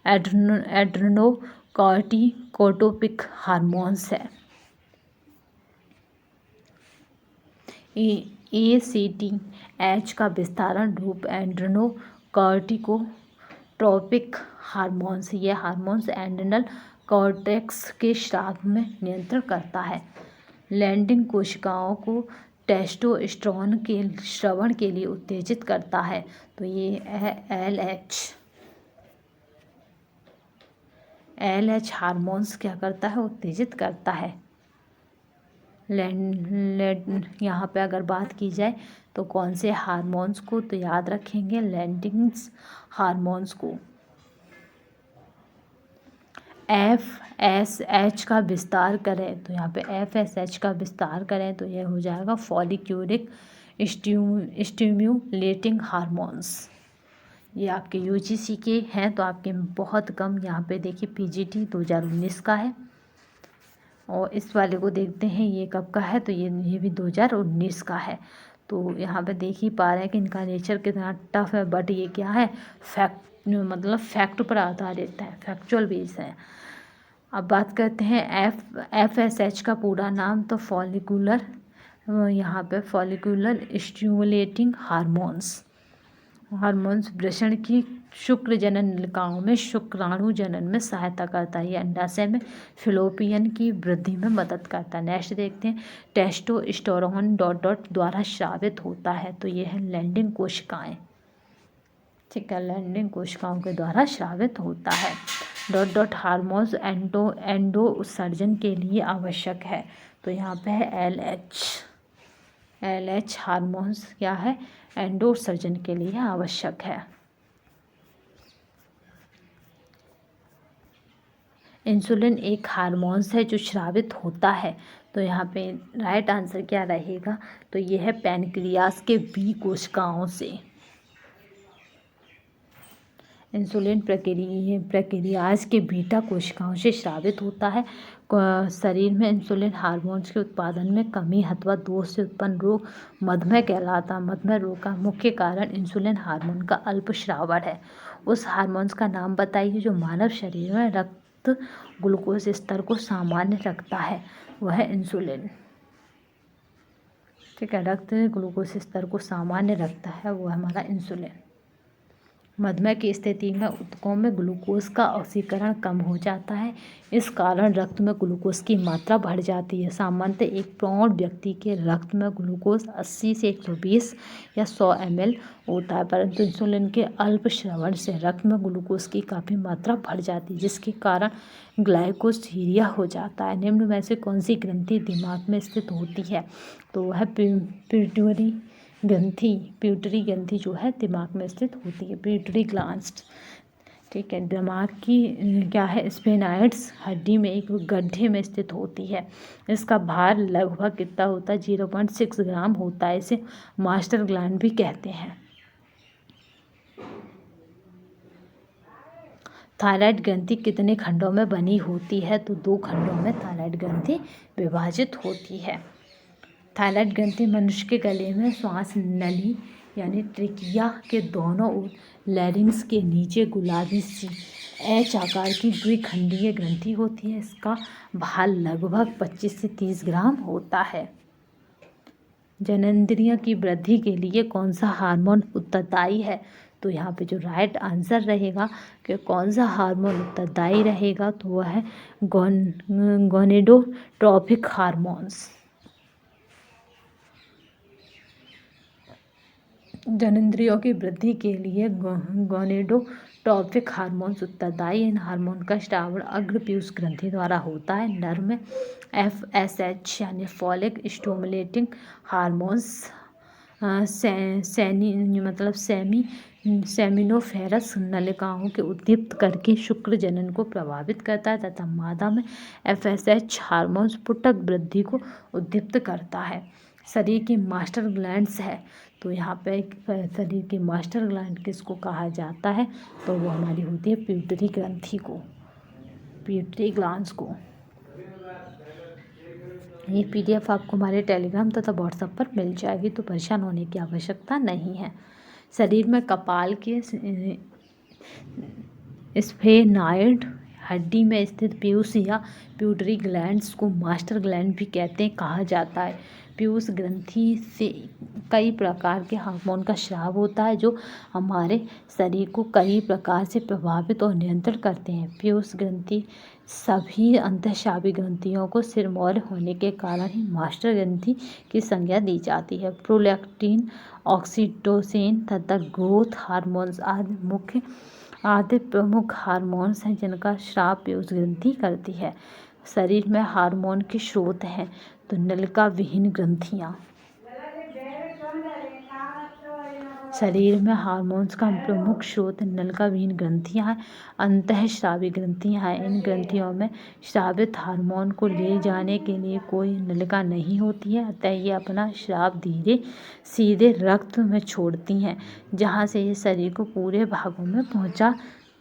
एड्रेनोकॉर्टिकोटोपिक हार्मोन्स है। ACTH का विस्तारण रूप एड्रेनोकॉर्टिकोट्रोपिक हार्मोन्स, ये हार्मोन्स एड्रेनल कॉर्टेक्स के स्राव में नियंत्रण करता है। लैंडिंग कोशिकाओं को टेस्टोस्टेरोन के स्रवण के लिए उत्तेजित करता है तो ये है LH हार्मोन्स क्या करता है, उत्तेजित करता है। यहाँ पे अगर बात की जाए तो कौन से हार्मोन्स को, तो याद रखेंगे लैंडिंग्स हार्मोन्स को। FSH का विस्तार करें तो यहाँ पे FSH का विस्तार करें तो यह हो जाएगा फॉलिक्यूलिक स्टिम्युलेटिंग हार्मोन्स। ये आपके UGC के हैं तो आपके बहुत कम, यहाँ पे देखिए PGT 2019 का है। और इस वाले को देखते हैं ये कब का है, तो ये भी 2019 का है। तो यहाँ पे देख ही पा रहे हैं कि इनका नेचर कितना टफ है, बट ये क्या है, फैक्ट पर आधारित है, फैक्चुअल बेस है। अब बात करते हैं FSH का पूरा नाम, तो फॉलिकुलर, यहाँ पे फॉलिकुलर स्टिमुलेटिंग हार्मोन्स वृषण की शुक्र जनन नलिकाओं में शुक्राणु जनन में सहायता करता है। ये अंडाशय में फिलोपियन की वृद्धि में मदद करता है। नेक्स्ट देखते हैं, टेस्टोस्टेरोन द्वारा स्रावित होता है तो ये है लैंडिंग कोशिकाएं। ठीक है, लैंडिंग कोशिकाओं के द्वारा स्रावित होता है। हार्मोन्स एंडो उत्सर्जन के लिए आवश्यक है तो यहाँ पे है LH हार्मोन्स क्या है, एंडो उत्सर्जन के लिए आवश्यक है। इंसुलिन एक हार्मोन्स है जो स्रावित होता है तो यहाँ पे राइट आंसर क्या रहेगा, तो ये है पैनक्रियास के बी कोशिकाओं से। इंसुलिन प्रक्रियाज के बीटा कोशिकाओं से स्रावित होता है। शरीर में इंसुलिन हार्मोन्स के उत्पादन में कमी अथवा दोष से उत्पन्न रोग मधुमेह कहलाता है। मधुमेह रोग का मुख्य कारण इंसुलिन हार्मोन का अल्प स्रावण है। उस हार्मोन्स का नाम बताइए जो मानव शरीर में रक्त ग्लूकोज स्तर को सामान्य रखता है, वह है इंसुलिन। ठीक है, रक्त ग्लूकोज स्तर को सामान्य रखता है वो हमारा इंसुलिन। मधुमेह की स्थिति में ऊतकों में ग्लूकोज का ऑक्सीकरण कम हो जाता है, इस कारण रक्त में ग्लूकोज की मात्रा बढ़ जाती है। सामान्यतः एक प्रौढ़ व्यक्ति के रक्त में ग्लूकोज 80 से 120 या 100 ml होता है, परंतु इंसुलिन के अल्प स्रवण से रक्त में ग्लूकोज की काफ़ी मात्रा बढ़ जाती है, जिसके कारण ग्लाइकोसीरिया हो जाता है। निम्न में से कौन सी ग्रंथि दिमाग में स्थित होती है, तो वह प्यूटरी ग्रंथि जो है दिमाग में स्थित होती है, प्यूटरी ग्लैंड। ठीक है, दिमाग की क्या है, स्फेनाइड्स हड्डी में एक गड्ढे में स्थित होती है। इसका भार लगभग कितना होता है, 0.6 ग्राम होता है। इसे मास्टर ग्लैंड भी कहते हैं। थायराइड ग्रंथि कितने खंडों में बनी होती है, तो 2 खंडों में थायराइड ग्रंथि विभाजित होती है। थायराइड ग्रंथि मनुष्य के गले में श्वास नली यानी ट्रिकिया के दोनों ओर लैरिंग्स के नीचे गुलाबी सी H आकार की द्विखंडीय ग्रंथि होती है। इसका भार लगभग 25 से 30 ग्राम होता है। जननेंद्रिय की वृद्धि के लिए कौन सा हार्मोन उत्तरदायी है, तो यहाँ पे जो राइट आंसर रहेगा कि कौन सा हार्मोन उत्तरदायी रहेगा, तो वह है गोनेडोट्रोपिक हार्मोन्स। जननेंद्रियों की वृद्धि के लिए गोनेडोट्रोपिक हार्मोन्स उत्तरदायी। इन हार्मोन का स्रावण अग्र पीयूष ग्रंथि द्वारा होता है। नर में FSH यानी फॉलिक स्टिमुलेटिंग हार्मोन्स सेमिनोफेरस नलिकाओं के उद्दीप्त करके शुक्र जनन को प्रभावित करता है, तथा मादा में FSH हार्मोन्स पुटक वृद्धि को उद्दीप्त करता है। शरीर की मास्टर ग्लैंड्स है, तो यहाँ पे शरीर की मास्टर ग्लैंड किसको कहा जाता है, तो वो हमारी होती है पिट्यूटरी ग्रंथि को, पिट्यूटरी ग्लैंड्स को। ये PDF आपको हमारे टेलीग्राम तथा व्हाट्सएप पर मिल जाएगी, तो परेशान होने की आवश्यकता नहीं है। शरीर में कपाल के स्फेनॉइड हड्डी में स्थित पीयूष या पिट्यूटरी ग्लैंड्स को मास्टर ग्लैंड भी कहा जाता है। पीयूष ग्रंथि से कई प्रकार के हार्मोन का स्राव होता है, जो हमारे शरीर को कई प्रकार से प्रभावित और नियंत्रण करते हैं। पीयूष ग्रंथि सभी अंतःस्रावी ग्रंथियों को सिरमौर होने के कारण ही मास्टर ग्रंथि की संज्ञा दी जाती है। प्रोलैक्टिन, ऑक्सीटोसिन तथा ग्रोथ हार्मोन्स आदि प्रमुख हार्मोन्स हैं, जिनका स्राव पीयूष ग्रंथि करती है। शरीर में हार्मोन के स्रोत हैं, तो नलिका विहीन ग्रंथियाँ। शरीर में हार्मोन्स का प्रमुख स्रोत नलिका विहीन ग्रंथियाँ हैं, अंतःस्रावी ग्रंथियाँ हैं। इन ग्रंथियों में स्रावित हार्मोन को ले जाने के लिए कोई नलिका नहीं होती है, अतः ये अपना स्राव सीधे रक्त में छोड़ती हैं, जहाँ से ये शरीर को पूरे भागों में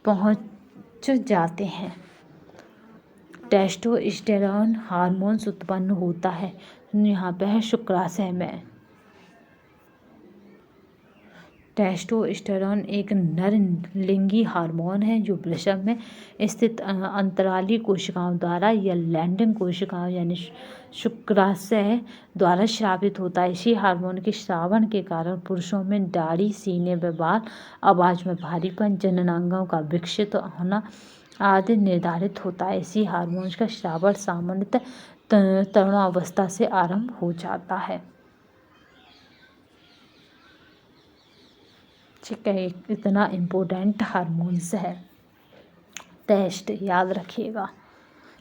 पहुँच जाते हैं। टेस्टोस्टेरोन हार्मोन्स उत्पन्न होता है, यहाँ पे है शुक्राशय में। टेस्टोस्टेरोन एक नर लिंगी हार्मोन है, जो वृषभ में स्थित अंतराली कोशिकाओं द्वारा या लैंडिंग कोशिकाओं यानी शुक्राशय द्वारा स्रावित होता है। इसी हार्मोन के स्रावन के कारण पुरुषों में दाढ़ी, सीने व बाल, आवाज में भारीपन, जननांगों का विकसित होना आदि निर्धारित होता है। इसी हार्मोन का स्रावन सामान्यतः तरुणावस्था से आरंभ हो जाता है। ठीक है, इतना इम्पोर्टेंट हार्मोन्स है। टेस्ट याद रखिएगा,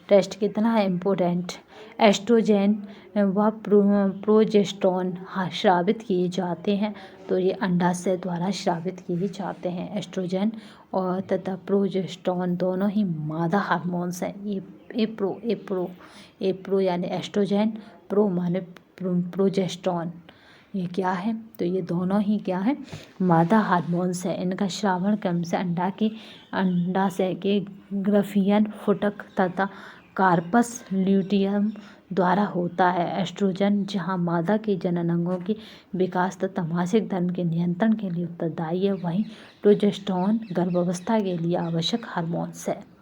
टेस्ट कितना है इम्पोर्टेंट। एस्ट्रोजेन व प्रोजेस्टेरोन स्रावित किए जाते हैं, तो ये अंडाशय द्वारा स्रावित किए जाते हैं। एस्ट्रोजेन और तथा प्रोजेस्टेरोन दोनों ही मादा हार्मोन्स हैं। एप्रो यानी एस्ट्रोजेन, प्रो माने प्रोजेस्टेरोन, ये क्या है, तो ये दोनों ही क्या है, मादा हार्मोन्स है। इनका श्रावण क्रम से अंडाशय के ग्राफियन फुटक तथा कार्पस ल्यूटियम द्वारा होता है। एस्ट्रोजन जहाँ मादा के जननांगों के विकास तथा मासिक धर्म के नियंत्रण के लिए उत्तरदायी है, वहीं प्रोजेस्टेरोन गर्भावस्था के लिए आवश्यक हार्मोन्स है।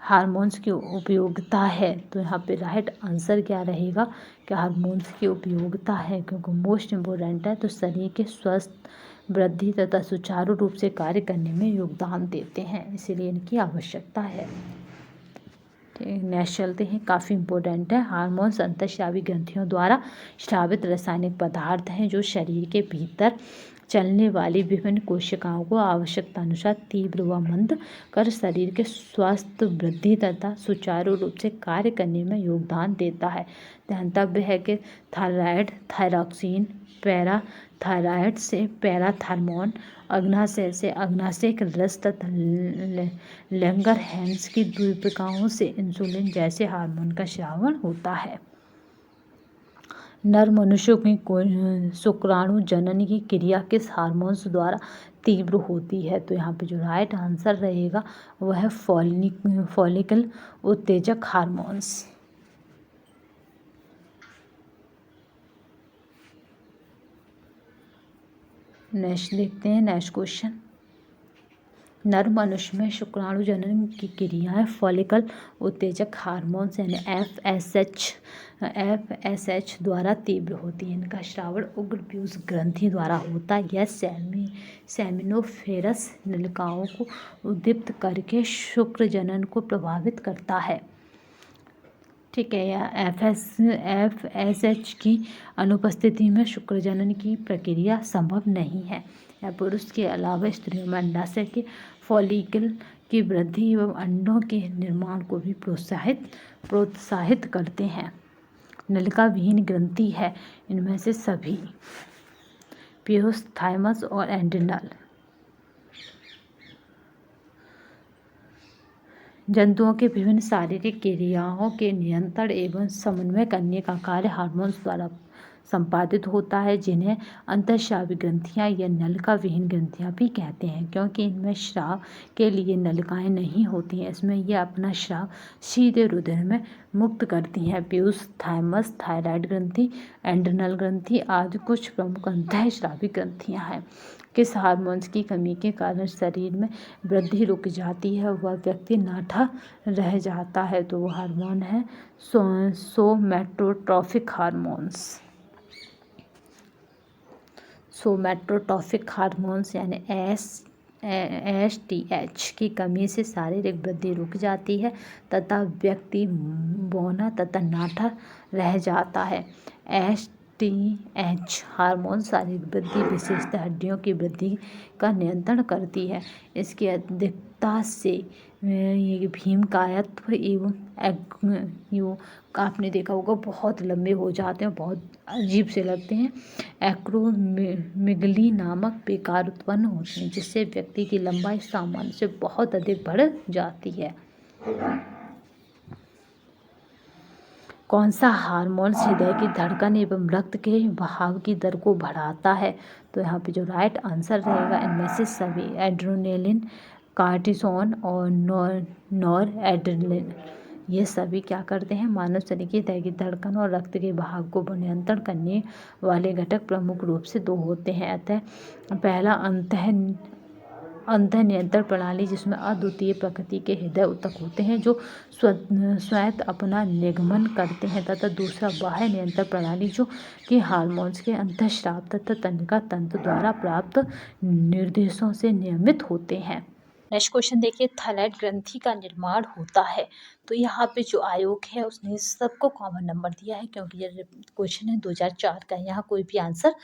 हार्मोन्स की उपयोगिता है, तो यहाँ पे राइट आंसर क्या रहेगा कि हार्मोन्स की उपयोगिता है, क्योंकि मोस्ट इम्पोर्टेंट है, तो शरीर के स्वस्थ वृद्धि तथा सुचारू रूप से कार्य करने में योगदान देते हैं, इसीलिए इनकी आवश्यकता है। नेक्स्ट चलते हैं, काफ़ी इम्पोर्टेंट है। हार्मोन्स अंतःस्रावी ग्रंथियों द्वारा स्रावित रासायनिक पदार्थ हैं, जो शरीर के भीतर चलने वाली विभिन्न कोशिकाओं को आवश्यकतानुसार तीव्र व मंद कर शरीर के स्वस्थ वृद्धि तथा सुचारू रूप से कार्य करने में योगदान देता है। ध्यातव्य है कि थायराइड, थायरॉक्सिन, पैराथायराइड से पैराथार्मोन, अग्नाशय से अग्नाशयिक रस तथा लैंगरहैंस की द्वीपिकाओं से इंसुलिन जैसे हार्मोन का स्रावन होता है। नर मनुष्यों की शुक्राणु जनन की क्रिया किस हार्मोन्स द्वारा तीव्र होती है, तो यहाँ पे जो राइट आंसर रहेगा वह है फॉलिकल उत्तेजक हार्मोन्स। नेक्स्ट देखते हैं, नेक्स्ट क्वेश्चन। नर मनुष्य में शुक्राणु जनन की क्रियाएं फॉलिकल उत्तेजक हार्मोन्स यानी FSH द्वारा तीव्र होती है। इनका श्रावण उग्र पीयूष ग्रंथि द्वारा होता है। यह सेमिनोफेरस नलिकाओं को उद्दीप्त करके शुक्र जनन को प्रभावित करता है। ठीक है, या FSH की अनुपस्थिति में शुक्र जनन की प्रक्रिया संभव नहीं है। या पुरुष के अलावा स्त्रियों में अंडाशय के फॉलिकल की वृद्धि एवं अंडों के निर्माण को भी प्रोत्साहित करते हैं। नलिका विहीन ग्रंथि है इनमें से सभी पीयूष, थाइमस और एड्रिनल। जंतुओं के विभिन्न शारीरिक क्रियाओं के नियंत्रण एवं समन्वय करने का कार्य हार्मोन्स द्वारा संपादित होता है, जिन्हें अंतःस्रावी ग्रंथियां या नलिका विहीन ग्रंथियां भी कहते हैं। क्योंकि इनमें स्राव के लिए नलिकाएं नहीं होती हैं, इसमें यह अपना स्राव सीधे रुधिर में मुक्त करती हैं। पीयूष, थाइमस, थायराइड ग्रंथि, एड्रिनल ग्रंथि आदि कुछ प्रमुख अंतःस्रावी ग्रंथियां हैं। किस हार्मोन्स की कमी के कारण शरीर में वृद्धि रुक जाती है, वह व्यक्ति नाठा रह जाता है, तो वह हार्मोन है सोमैटोट्रोफिक हार्मोन्स। सोमैटोट्रोफिक हार्मोन्स यानी STH की कमी से शारीरिक वृद्धि रुक जाती है तथा व्यक्ति बौना तथा नाठा रह जाता है। STH हार्मोन शारीरिक वृद्धि, विशेषतः हड्डियों की वृद्धि का नियंत्रण करती है। इसकी अधिकता से ये भीमकायत्व एवं आपने देखा होगा बहुत लंबे हो जाते हैं, बहुत अजीब से लगते हैं। एक्रोमेगली नामक विकार उत्पन्न होते हैं, जिससे व्यक्ति की लंबाई सामान्य से बहुत अधिक बढ़ जाती है। कौन सा हार्मोन हृदय की धड़कन एवं रक्त के बहाव की दर को बढ़ाता है? तो यहाँ पे जो राइट आंसर रहेगा इनमें से सभी एड्रेनलिन, कार्टिसोन और नॉरएड्रेनलिन, ये सभी क्या करते हैं? मानव शरीर की हृदय की धड़कन और रक्त के बहाव को नियंत्रण करने वाले घटक प्रमुख रूप से दो होते हैं। अतः पहला अंत नियंत्रण प्रणाली, जिसमें अद्वितीय प्रकृति के हृदय ऊतक होते हैं जो स्वयं अपना निगमन करते हैं, तथा दूसरा बाह्य नियंत्रण प्रणाली जो कि हार्मोन्स के अंतःस्राव तथा तंत्रिका तंत्र द्वारा प्राप्त निर्देशों से नियमित होते हैं। नेक्स्ट क्वेश्चन देखिए, थायराइड ग्रंथि का निर्माण होता है। तो यहाँ पे जो आयोग है उसने सबको कॉमन नंबर दिया है, क्योंकि ये क्वेश्चन है 2004 का, यहाँ कोई भी आंसर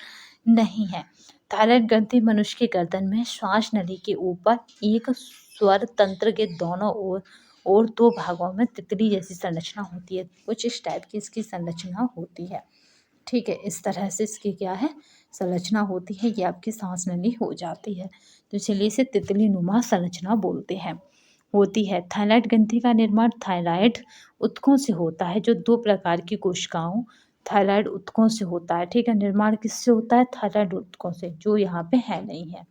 नहीं है। थायराइड ग्रंथि मनुष्य की गर्दन में श्वास नली के ऊपर एक स्वर तंत्र के दोनों ओर दो भागों में तितली जैसी संरचना होती है। कुछ इस टाइप की इसकी संरचना होती है। ठीक है, इस तरह से इसकी क्या है संरचना होती है, ये आपकी सांस नली हो जाती है। तो इसलिए इसे तितली नुमा संरचना बोलते हैं, होती है। थायराइड ग्रंथि का निर्माण थायराइड ऊतकों से होता है, जो दो प्रकार की कोशिकाओं थायराइड ऊतकों से होता है। ठीक है, निर्माण किससे होता है? थायराइड ऊतकों से, जो यहाँ पे है नहीं है।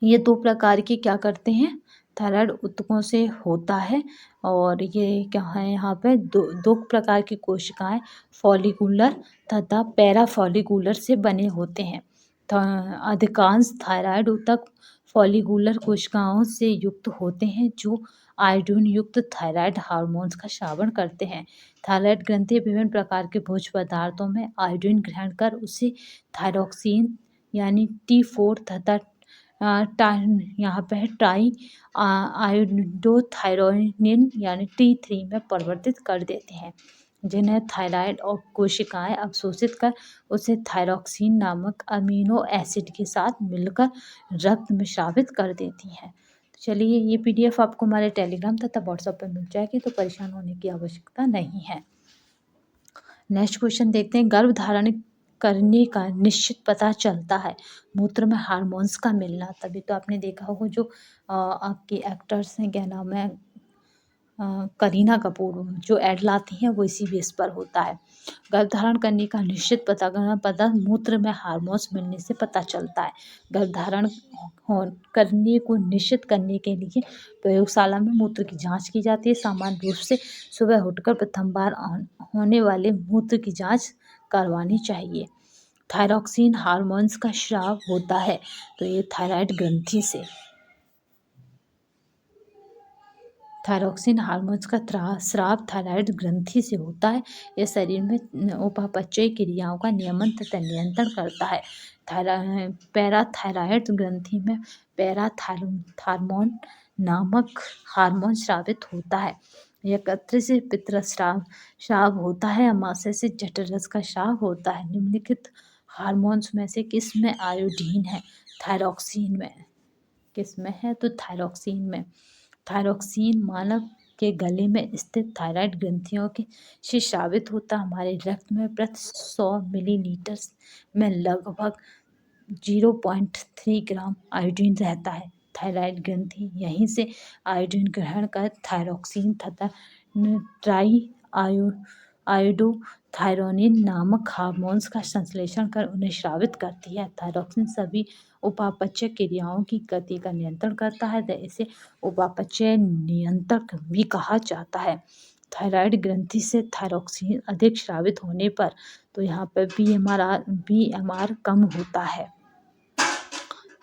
ये दो प्रकार की क्या करते हैं? थायराइड ऊतकों से होता है। और ये क्या है यहाँ पे दो प्रकार की कोशिकाएं फॉलिकुलर तथा पैराफॉलिकुलर से बने होते हैं। अधिकांश थायराइड ऊतक फॉलिकुलर कोशिकाओं से युक्त होते हैं, जो आयोडीन युक्त थायराइड हार्मोन्स का स्रावण करते हैं। थायराइड ग्रंथि विभिन्न प्रकार के भोज्य पदार्थों में आयोडीन ग्रहण कर उसे थायरोक्सिन यानी T4 तथा यहाँ पे है ट्राई आयोडोथायरोनिन यानी T3 में परिवर्तित कर देते हैं, जिन्हें थायराइड और कोशिकाएं अवशोषित कर उसे थायरोक्सिन नामक अमीनो एसिड के साथ मिलकर रक्त में स्रावित कर देती हैं। तो चलिए, ये PDF आपको हमारे टेलीग्राम तथा व्हाट्सएप पर मिल जाएगी, तो परेशान होने की आवश्यकता नहीं है। नेक्स्ट क्वेश्चन देखते हैं, गर्भधारण करने का निश्चित पता चलता है मूत्र में हार्मोन्स का मिलना। तभी तो आपने देखा होगा जो आपके एक्टर्स हैं, क्या नाम है, करीना कपूर, जो ऐड लाती हैं वो इसी बेस पर होता है। गर्भधारण करने का निश्चित पता मूत्र में हार्मोन्स मिलने से पता चलता है। गर्भधारण करने को निश्चित करने के लिए प्रयोगशाला में मूत्र की जांच की जाती है। सामान्य रूप से सुबह उठकर प्रथम बार होने वाले मूत्र की जांच करवानी चाहिए। थायरोक्सिन हार्मोन्स का स्राव होता है, तो ये थायराइड ग्रंथि से। थायरॉक्सिन हार्मोन्स का स्राव थायराइड ग्रंथि से होता है। यह शरीर में उपापचयी क्रियाओं का नियमन तथा नियंत्रण करता है। पैराथायरॉइड ग्रंथि में पैराथार्मोन नामक हार्मोन स्रावित होता है। यकृत से पित्त स्राव होता है। अमाशय से जठररस का स्राव होता है। निम्नलिखित हार्मोन्स में से किस में आयोडीन है? थायरॉक्सिन में। किस में है? तो थायरॉक्सिन में। थायरॉक्सिन मानव के गले में स्थित थायराइड ग्रंथियों के से स्रावित होता। हमारे रक्त में प्रति 100 मिलीलीटर में लगभग 0.3 ग्राम आयोडीन रहता है। थायराइड ग्रंथि यहीं से आयोडीन ग्रहण कर थायरॉक्सिन तथा ट्राई आयोडोथायरोनिन नामक हार्मोन्स का संश्लेषण कर उन्हें स्रावित करती है। थायरॉक्सिन सभी उपापचय क्रियाओं की गति का नियंत्रण करता है, तो इसे उपापचय नियंत्रक भी कहा जाता है। थायराइड ग्रंथि से थायरॉक्सिन अधिक स्रावित होने पर तो यहाँ पर बीएमआर कम होता है।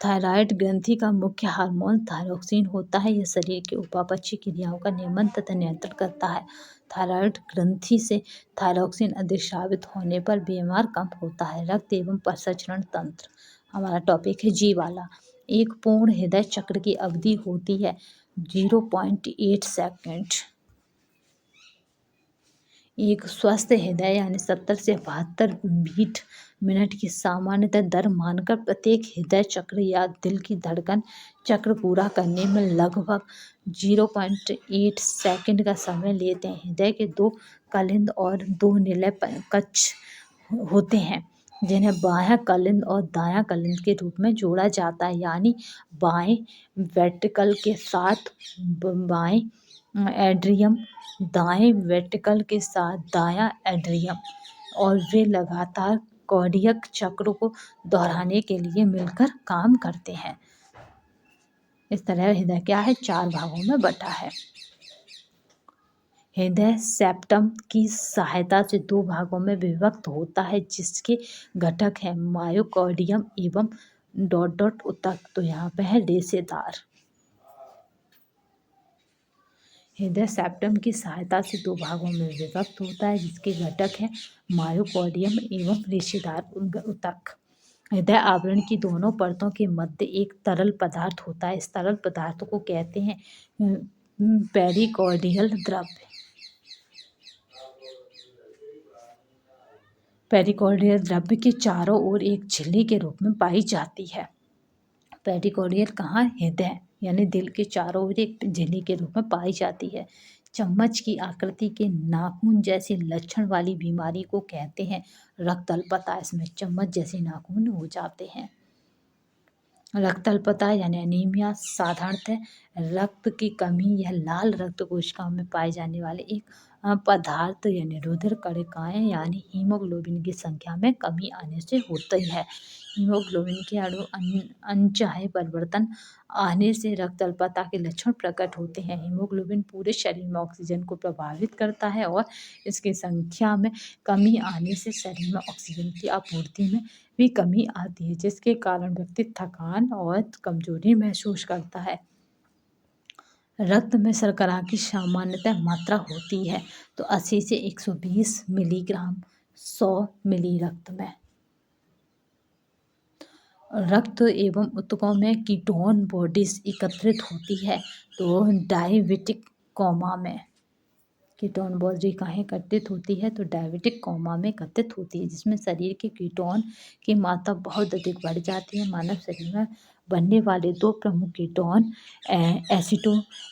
थायराइड ग्रंथि का मुख्य हार्मोन थायरॉक्सिन होता है। यह शरीर की उपापचयी क्रियाओं का नियमन तथा नियंत्रण करता है। थायराइड ग्रंथि से थायरॉक्सिन अधिक स्रावित होने पर बीएमआर कम होता है। रक्त एवं प्रसंचरण तंत्र, हमारा टॉपिक है जी वाला। एक पूर्ण हृदय चक्र की अवधि होती है 0.8 सेकंड। एक स्वस्थ हृदय यानी 70 से 72 बीट मिनट की सामान्यतः दर मानकर प्रत्येक हृदय चक्र या दिल की धड़कन चक्र पूरा करने में लगभग 0.8 सेकंड का समय लेते हैं। हृदय के 2 कलिंद और 2 निलय कक्ष होते हैं, जिन्हें बायां कलिंद और दायां कलिंद के रूप में जोड़ा जाता है, यानी बाएं वेंट्रिकल के साथ बाएं एड्रियम, दाएं वेंट्रिकल के साथ दायां एड्रियम, और वे लगातार कार्डियक चक्र को दोहराने के लिए मिलकर काम करते हैं। इस तरह हृदय क्या है? 4 भागों में बटा है। हृदय सेप्टम की सहायता से 2 भागों में विभक्त होता है, जिसके घटक हैं मायोकार्डियम एवं ऊतक। तो यहाँ पे है रेशेदार। हृदय सेप्टम की सहायता से 2 भागों में विभक्त होता है, जिसके घटक हैं मायोकार्डियम एवं रेशेदार ऊतक। हृदय आवरण की दोनों परतों के मध्य एक तरल पदार्थ होता है। इस तरल पदार्थ को कहते हैं पेरिकार्डियल द्रव्य। पेरिकार्डियल द्रव्य के चारों ओर एक झिल्ली के रूप में पाई जाती है। पेरिकार्डियल कहाँ? हृदय यानी दिल के चारों ओर एक झिल्ली के रूप में पाई जाती है। चम्मच की आकृति के नाखून जैसे लक्षण वाली बीमारी को कहते हैं रक्त अल्पता। इसमें चम्मच जैसे नाखून हो जाते हैं। रक्त अल्पता यानी एनीमिया साधारणतः रक्त की कमी या लाल रक्त कोशिकाओं में पाए जाने वाले एक पदार्थ यानी रुधिर कणिकाएं यानी हीमोग्लोबिन की संख्या में कमी आने से होती है। हीमोग्लोबिन के अणु अनचाहे परिवर्तन आने से रक्त अल्पता के लक्षण प्रकट होते हैं। हीमोग्लोबिन पूरे शरीर में ऑक्सीजन को प्रभावित करता है और इसकी संख्या में कमी आने से शरीर में ऑक्सीजन की आपूर्ति में भी कमी आती है, जिसके कारण व्यक्ति थकान और कमजोरी महसूस करता है। रक्त में शर्करा की सामान्यतः मात्रा होती है तो 80 से 120 मिलीग्राम 100 मिली रक्त में। रक्त एवं ऊतकों में कीटोन बॉडीज एकत्रित होती है तो डायबिटिक कोमा में। कीटोन बॉडी कहाँ एकत्रित होती है? तो डायबिटिक कोमा में एकत्रित होती है, जिसमें शरीर के कीटोन की मात्रा बहुत अधिक बढ़ जाती है। मानव शरीर में बनने वाले 2 प्रमुख कीटोन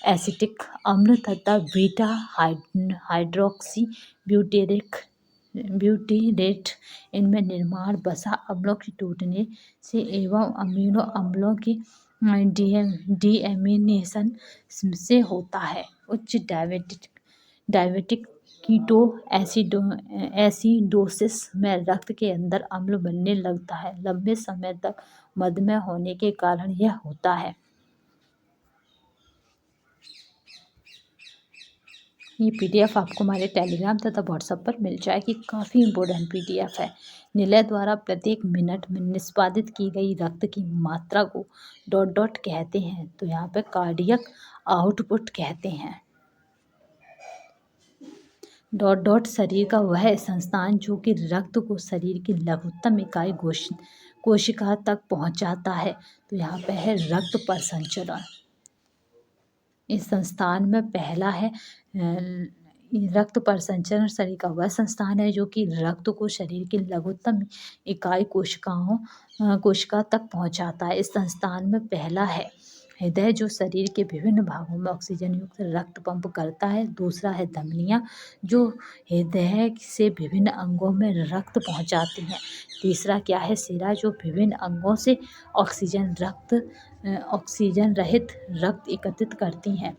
एसिटिक अम्ल तथा बीटा हाइड्रोक्सी ब्यूटीरेट। इनमें निर्माण वसा अम्लों के टूटने से एवं अमीनो अम्लों की डीएमिनेशन से होता है। उच्च डायबिटिक कीटो एसिडोसिस में रक्त के अंदर अम्ल बनने लगता है। लंबे समय तक मधुमेह होने के कारण यह होता है। ये पीडीएफ आपको हमारे टेलीग्राम तथा व्हाट्सएप पर मिल जाएगी। काफ़ी इम्पोर्टेंट पीडीएफ है। निलय द्वारा प्रत्येक मिनट में निष्पादित की गई रक्त की मात्रा को ... कहते हैं, तो यहाँ पे कार्डियक आउटपुट कहते हैं। डॉट डॉट शरीर का वह संस्थान जो कि रक्त को शरीर की लघुत्तम इकाई कोशिका तक पहुंचाता है। तो यहाँ पे है रक्त परिसंचरण। इस संस्थान में पहला है रक्त परिसंचरण शरीर का वह संस्थान है जो कि रक्त को शरीर की लघुत्तम इकाई कोशिका तक पहुंचाता है। इस संस्थान में पहला है हृदय जो शरीर के विभिन्न भागों में ऑक्सीजन युक्त रक्त पंप करता है। दूसरा है धमनियां जो हृदय से विभिन्न अंगों में रक्त पहुंचाती हैं। तीसरा क्या है सिरा जो विभिन्न अंगों से ऑक्सीजन रहित रक्त एकत्रित करती हैं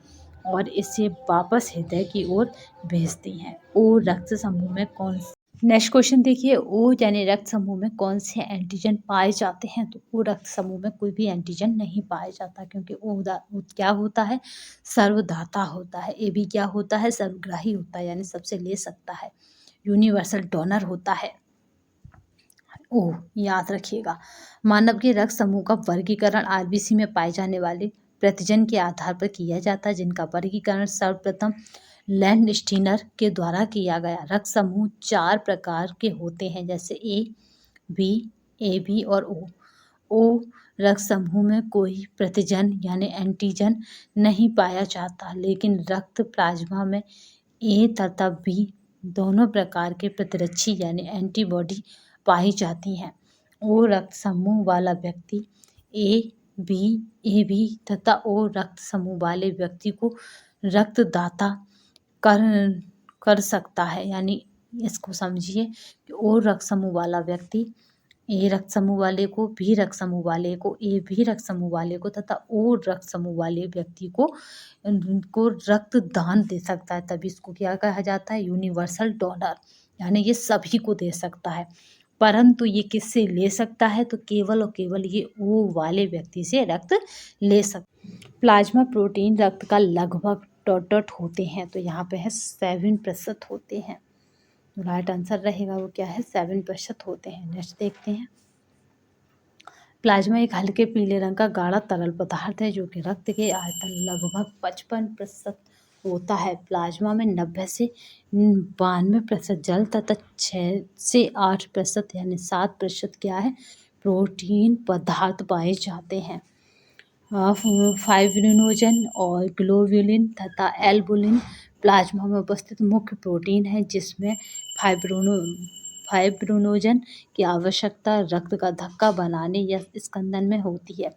और इसे वापस हृदय की ओर भेजती हैं। ओ रक्त समूह में नेक्स्ट क्वेश्चन देखिए, ओ यानी रक्त समूह में कौन से एंटीजन पाए जाते हैं? तो ओ रक्त समूह में कोई भी एंटीजन नहीं पाया जाता क्योंकि ओ क्या होता है, सर्वदाता होता है। ए भी क्या होता है, सर्वग्राही होता है, यानी सबसे ले सकता है, यूनिवर्सल डोनर होता है। ओ याद रखिएगा, मानव के रक्त समूह का वर्गीकरण आरबीसी में पाए जाने वाले प्रतिजन के आधार पर किया जाता है, जिनका वर्गीकरण सर्वप्रथम लैंडस्टीनर के द्वारा किया गया। रक्त समूह 4 प्रकार के होते हैं, जैसे ए बी और ओ रक्त समूह में कोई प्रतिजन यानी एंटीजन नहीं पाया जाता, लेकिन रक्त प्लाज्मा में ए तथा बी दोनों प्रकार के प्रतिरक्षी यानी एंटीबॉडी पाई जाती हैं। ओ रक्त समूह वाला व्यक्ति ए बी तथा ओ रक्त समूह वाले व्यक्ति को रक्तदाता कर सकता है। यानी इसको समझिए कि ओ रक्त समूह वाला व्यक्ति ए रक्त समूह वाले को, बी रक्त समूह वाले को, ए बी रक्त समूह वाले को तथा ओ रक्त समूह वाले व्यक्ति को रक्त दान दे सकता है। तभी इसको क्या कहा जाता है, यूनिवर्सल डोनर, यानी ये सभी को दे सकता है। परंतु ये किससे ले सकता है, तो केवल और केवल ये ओ वाले व्यक्ति से रक्त ले सकता। प्लाज्मा प्रोटीन रक्त का लगभग डॉट होते हैं, तो यहाँ पे है 7% होते हैं। राइट आंसर रहेगा वो क्या है, 7% होते हैं। नेक्स्ट देखते हैं, प्लाज्मा एक हल्के पीले रंग का गाढ़ा तरल पदार्थ है जो कि रक्त के आयतन लगभग 55% होता है। प्लाज्मा में 90 से 92% जल तथा 6 से 8% यानी 7% क्या है, प्रोटीन पदार्थ पाए जाते हैं। फाइब्रिनोजन और ग्लोब्युलिन तथा एल्बुलिन प्लाज्मा में उपस्थित मुख्य प्रोटीन है, जिसमें फाइब्रिनोजन की आवश्यकता रक्त का धक्का बनाने या स्कंदन में होती है।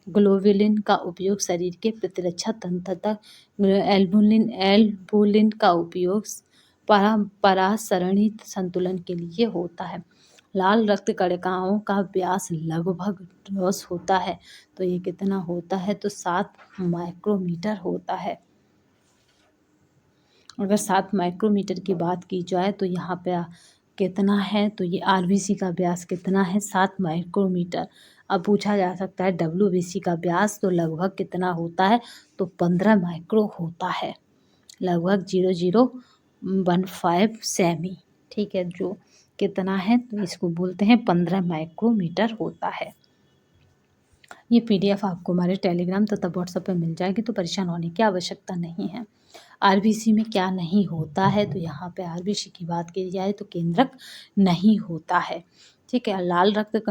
ग्लोब्युलिन का उपयोग शरीर के प्रतिरक्षा तंत्र तथा एल्बुलिन का उपयोग परासरणी संतुलन के लिए होता है। लाल रक्त कणिकाओं का व्यास लगभग 10 होता है, तो ये कितना होता है, तो 7 माइक्रोमीटर होता है। अगर 7 माइक्रोमीटर की बात की जाए तो यहाँ पे कितना है, तो ये आरबीसी का व्यास कितना है, 7 माइक्रोमीटर। अब पूछा जा सकता है डब्ल्यूबीसी का व्यास तो लगभग कितना होता है, तो 15 माइक्रो होता है, लगभग 0015 सेमी। ठीक है, जो कितना है, तो इसको बोलते हैं 15 माइक्रोमीटर होता है। ये पीडीएफ आपको हमारे टेलीग्राम तथा व्हाट्सएप पे मिल जाएगी, तो परेशान होने की आवश्यकता नहीं है। आरबीसी में क्या नहीं होता है, तो यहाँ पे आरबीसी की बात की जाए तो केंद्रक नहीं होता है। ठीक है, लाल रक्त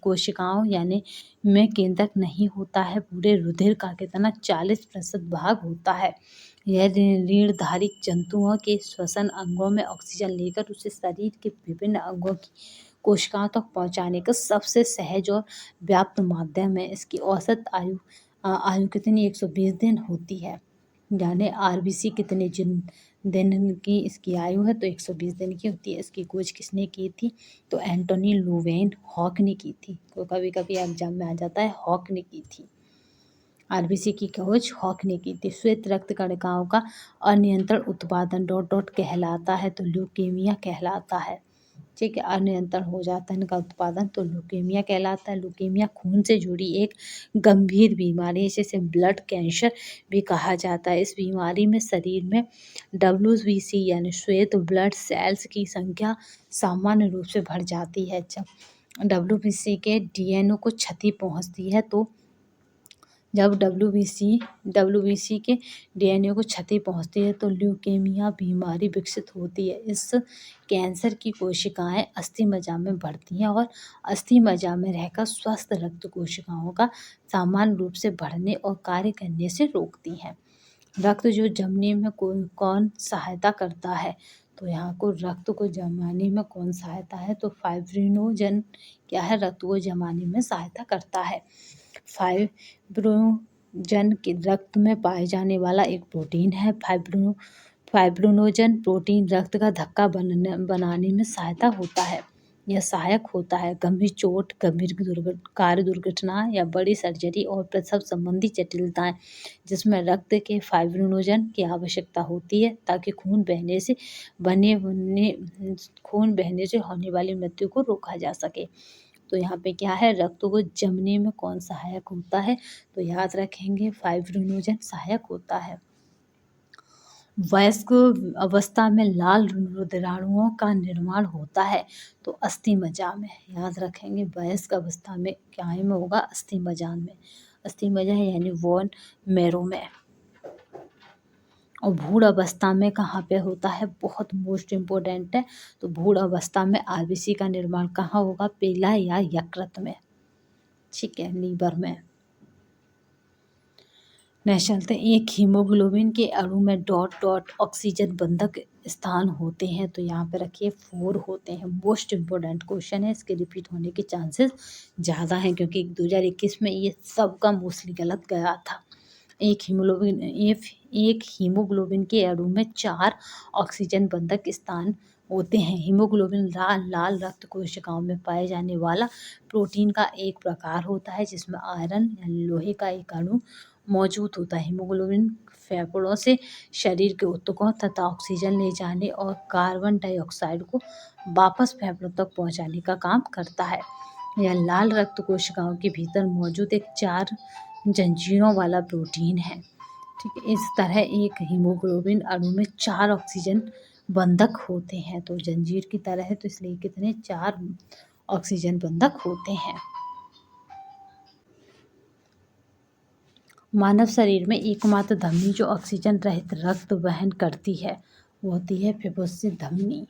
कोशिकाओं यानी में केंद्रक नहीं होता है। पूरे रुधिर का कितना 40% भाग होता है। यह रीढ़धारी जंतुओं के श्वसन अंगों में ऑक्सीजन लेकर उसे शरीर के विभिन्न अंगों की कोशिकाओं तक पहुंचाने का सबसे सहज और व्याप्त माध्यम है। इसकी औसत आयु कितनी 120 दिन होती है। यानी आरबीसी कितने दिन की इसकी आयु है, तो 120 दिन की होती है। इसकी खोज किसने की थी, तो एंटोनी लुवेन हॉक ने की थी। तो कभी कभी एग्जाम में आ जाता है, हॉक ने की थी। आरबीसी की खोज हॉक ने की थी। श्वेत रक्त कणिकाओं का अनियंत्रण उत्पादन डॉट कहलाता है, तो ल्यूकेमिया कहलाता है। ठीक है, अनियंत्रण हो जाता है इनका उत्पादन, तो ल्यूकेमिया कहलाता है। ल्यूकेमिया खून से जुड़ी एक गंभीर बीमारी है, जिसे ब्लड कैंसर भी कहा जाता है। इस बीमारी में शरीर में डब्ल्यूबीसी यानी श्वेत ब्लड सेल्स की संख्या सामान्य रूप से बढ़ जाती है। जब डब्ल्यूबीसी के डीएनए को क्षति पहुंचती है, तो जब डब्ल्यूबीसी के डीएनए को क्षति पहुंचती है तो ल्यूकेमिया बीमारी विकसित होती है। इस कैंसर की कोशिकाएं अस्थि मज्जा में बढ़ती हैं और अस्थि मज्जा में रहकर स्वस्थ रक्त कोशिकाओं का समान रूप से बढ़ने और कार्य करने से रोकती हैं। रक्त जो जमने में कौन सहायता करता है, तो यहाँ को रक्त को जमाने में कौन सहायता है, तो फाइब्रिनोजन क्या है, रक्त को जमाने में सहायता करता है। फाइब्रिनोजन के रक्त में पाए जाने वाला एक प्रोटीन है। फाइब्रिनोजन प्रोटीन रक्त का धक्का बनाने में सहायक होता है। गंभीर चोट, गंभीर कार दुर्घटना या बड़ी सर्जरी और प्रसव संबंधी जटिलताएं जिसमें रक्त के फाइब्रिनोजन की आवश्यकता होती है ताकि खून बहने से होने वाली मृत्यु को रोका जा सके। तो यहाँ पे क्या है, रक्त को जमने में कौन सहायक होता है, तो याद रखेंगे फाइब्रिनोजन सहायक होता है। वयस्क अवस्था में लाल रुधिराणुओं का निर्माण होता है तो अस्थि मज्जा में, याद रखेंगे वयस्क अवस्था में क्या में होगा, अस्थि मज्जा में। अस्थि मज्जा यानी वोन मैरो में। और भ्रूण अवस्था में कहाँ पे होता है, बहुत मोस्ट इम्पोर्टेंट है। तो भ्रूण अवस्था में आरबीसी का निर्माण कहाँ होगा, पेला या यकृत में, ठीक है, लीवर में। नेक्स्ट चलते हैं, एक हीमोग्लोबिन के अणु में डॉट डॉट ऑक्सीजन बंधक स्थान होते हैं, तो यहाँ पे रखिए 4 होते हैं। मोस्ट इम्पोर्टेंट क्वेश्चन है, इसके रिपीट होने के चांसेस ज़्यादा हैं क्योंकि 2021 में ये सबका मोस्टली गलत गया था। एक हीमोग्लोबिन के अणु में 4 ऑक्सीजन बंधक स्थान होते हैं। हीमोग्लोबिन लाल रक्त कोशिकाओं में पाए जाने वाला प्रोटीन का एक प्रकार होता है जिसमें आयरन या लोहे का एक अणु मौजूद होता है। हीमोग्लोबिन फेफड़ों से शरीर के ऊतकों तथा ऑक्सीजन ले जाने और कार्बन डाइऑक्साइड को वापस फेफड़ों तक पहुंचाने का काम करता है। यह लाल रक्त कोशिकाओं के भीतर मौजूद एक 4 जंजीरों वाला प्रोटीन है, ठीक है। इस तरह एक हीमोग्लोबिन अणु में 4 ऑक्सीजन बंधक होते हैं, तो जंजीर की तरह है, तो इसलिए कितने 4 ऑक्सीजन बंधक होते हैं। मानव शरीर में एकमात्र धमनी जो ऑक्सीजन रहित रक्त वहन करती है वो होती है फिब्रोसिस धमनी।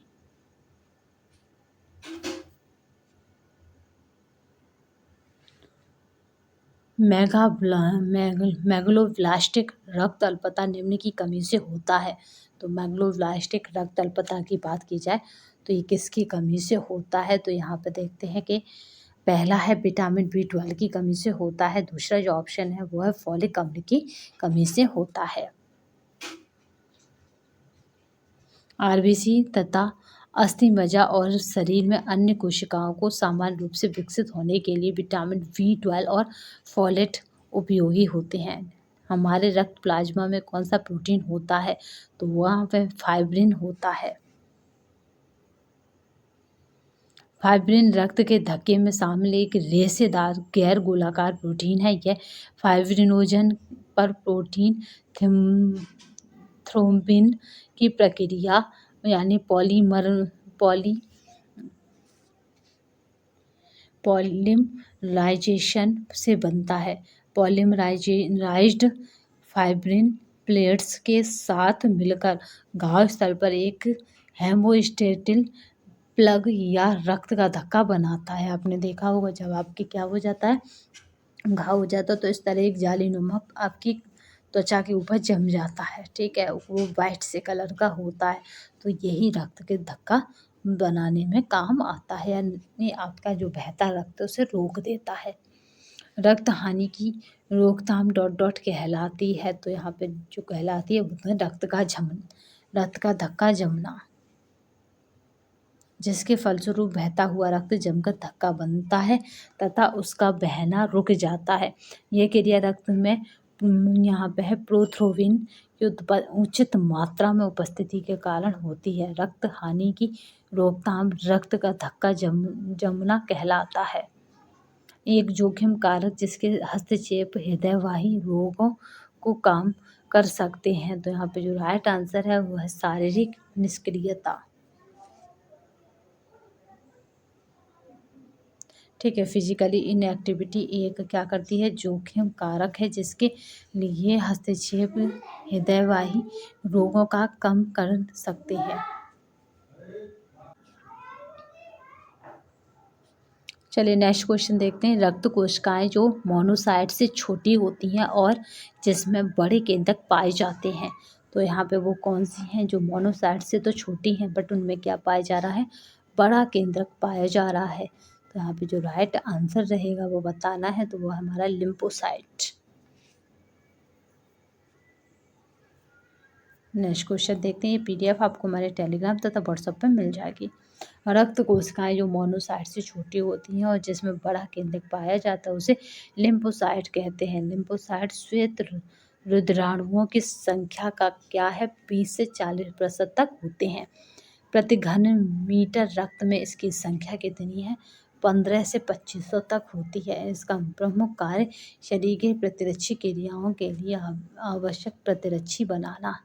मैगलोब्लास्टिक रक्त अल्पता निम्न की कमी से होता है। तो मैगलोब्लास्टिक रक्त अल्पता की बात की जाए तो ये किसकी कमी से होता है, तो यहाँ पे देखते हैं कि पहला है विटामिन B12 की कमी से होता है, दूसरा जो ऑप्शन है वो है फॉलिक अम्ल की कमी से होता है। आरबीसी तथा अस्थि मज्जा और शरीर में अन्य कोशिकाओं को समान रूप से विकसित होने के लिए विटामिन B12 और फोलेट उपयोगी होते हैं। हमारे रक्त प्लाज्मा में कौन सा प्रोटीन होता है, तो वहाँ पे फाइब्रिन होता है। फाइब्रिन रक्त के धक्के में शामिल एक रेशेदार गैर गोलाकार प्रोटीन है। यह फाइब्रिनोजन पर प्रोटीन थ्रोम्बिन की प्रक्रिया यानी पॉलीमराइजेशन से बनता है। पॉलीमराइज्ड फाइब्रिन प्लेट्स के साथ मिलकर घाव स्थल पर एक हेमोस्टेटिल प्लग या रक्त का धक्का बनाता है। आपने देखा होगा जब आपके क्या हो जाता है, घाव हो जाता है तो इस तरह एक जालीनुमा आपकी त्वचा के ऊपर जम जाता है, ठीक है, वो वाइट से कलर का होता है। तो यही रक्त के धक्का बनाने में काम आता है, यानी आपका जो बहता रक्त है उसे रोक देता है। रक्त हानि की रोकथाम डॉट डॉट कहलाती है, तो यहाँ पे जो कहलाती है वो है रक्त का धक्का जमना, जिसके फलस्वरूप बहता हुआ रक्त जमकर धक्का बनता है तथा उसका बहना रुक जाता है। यह क्रिया रक्त में यहाँ पे है प्रोथ्रोम्बिन की उचित मात्रा में उपस्थिति के कारण होती है। रक्त हानि की रोकथाम रक्त का धक्का जमना कहलाता है। एक जोखिम कारक जिसके हस्तक्षेप हृदयवाही रोगों को काम कर सकते हैं, तो यहाँ पे जो राइट आंसर है वो है शारीरिक निष्क्रियता, ठीक है। फिजिकली इनएक्टिविटी एक क्या करती है, जोखिम कारक है जिसके लिए हस्तक्षेप हृदयवाही रोगों का कम कर सकते हैं। चलिए नेक्स्ट क्वेश्चन देखते हैं। रक्त कोशिकाएं जो मोनोसाइट से छोटी होती हैं और जिसमें बड़े केंद्रक पाए जाते हैं, तो यहाँ पे वो कौन सी हैं जो मोनोसाइट से तो छोटी हैं बट उनमें क्या पाया जा रहा है, बड़ा केंद्रक पाया जा रहा है। तो यहाँ पे जो राइट आंसर रहेगा वो बताना है, तो वो हमारा लिम्फोसाइट। नेक्स्ट क्वेश्चन देखते हैं। ये पीडीएफ आपको हमारे टेलीग्राम तथा व्हाट्सएप पर मिल जाएगी। रक्त कोशिकाएं जो मोनोसाइट से छोटी होती हैं और जिसमें बड़ा केंद्रक पाया जाता है उसे लिम्फोसाइट कहते हैं। लिम्फोसाइट श्वेत रुधिराणुओं की संख्या का क्या है, 20 से 40% तक होते हैं। प्रति घन मीटर रक्त में इसकी संख्या कितनी है, 15 से 2500 तक होती है। इसका प्रमुख कार्य शरीर की प्रतिरक्षी क्रियाओं के लिए आवश्यक प्रतिरक्षी बनाना।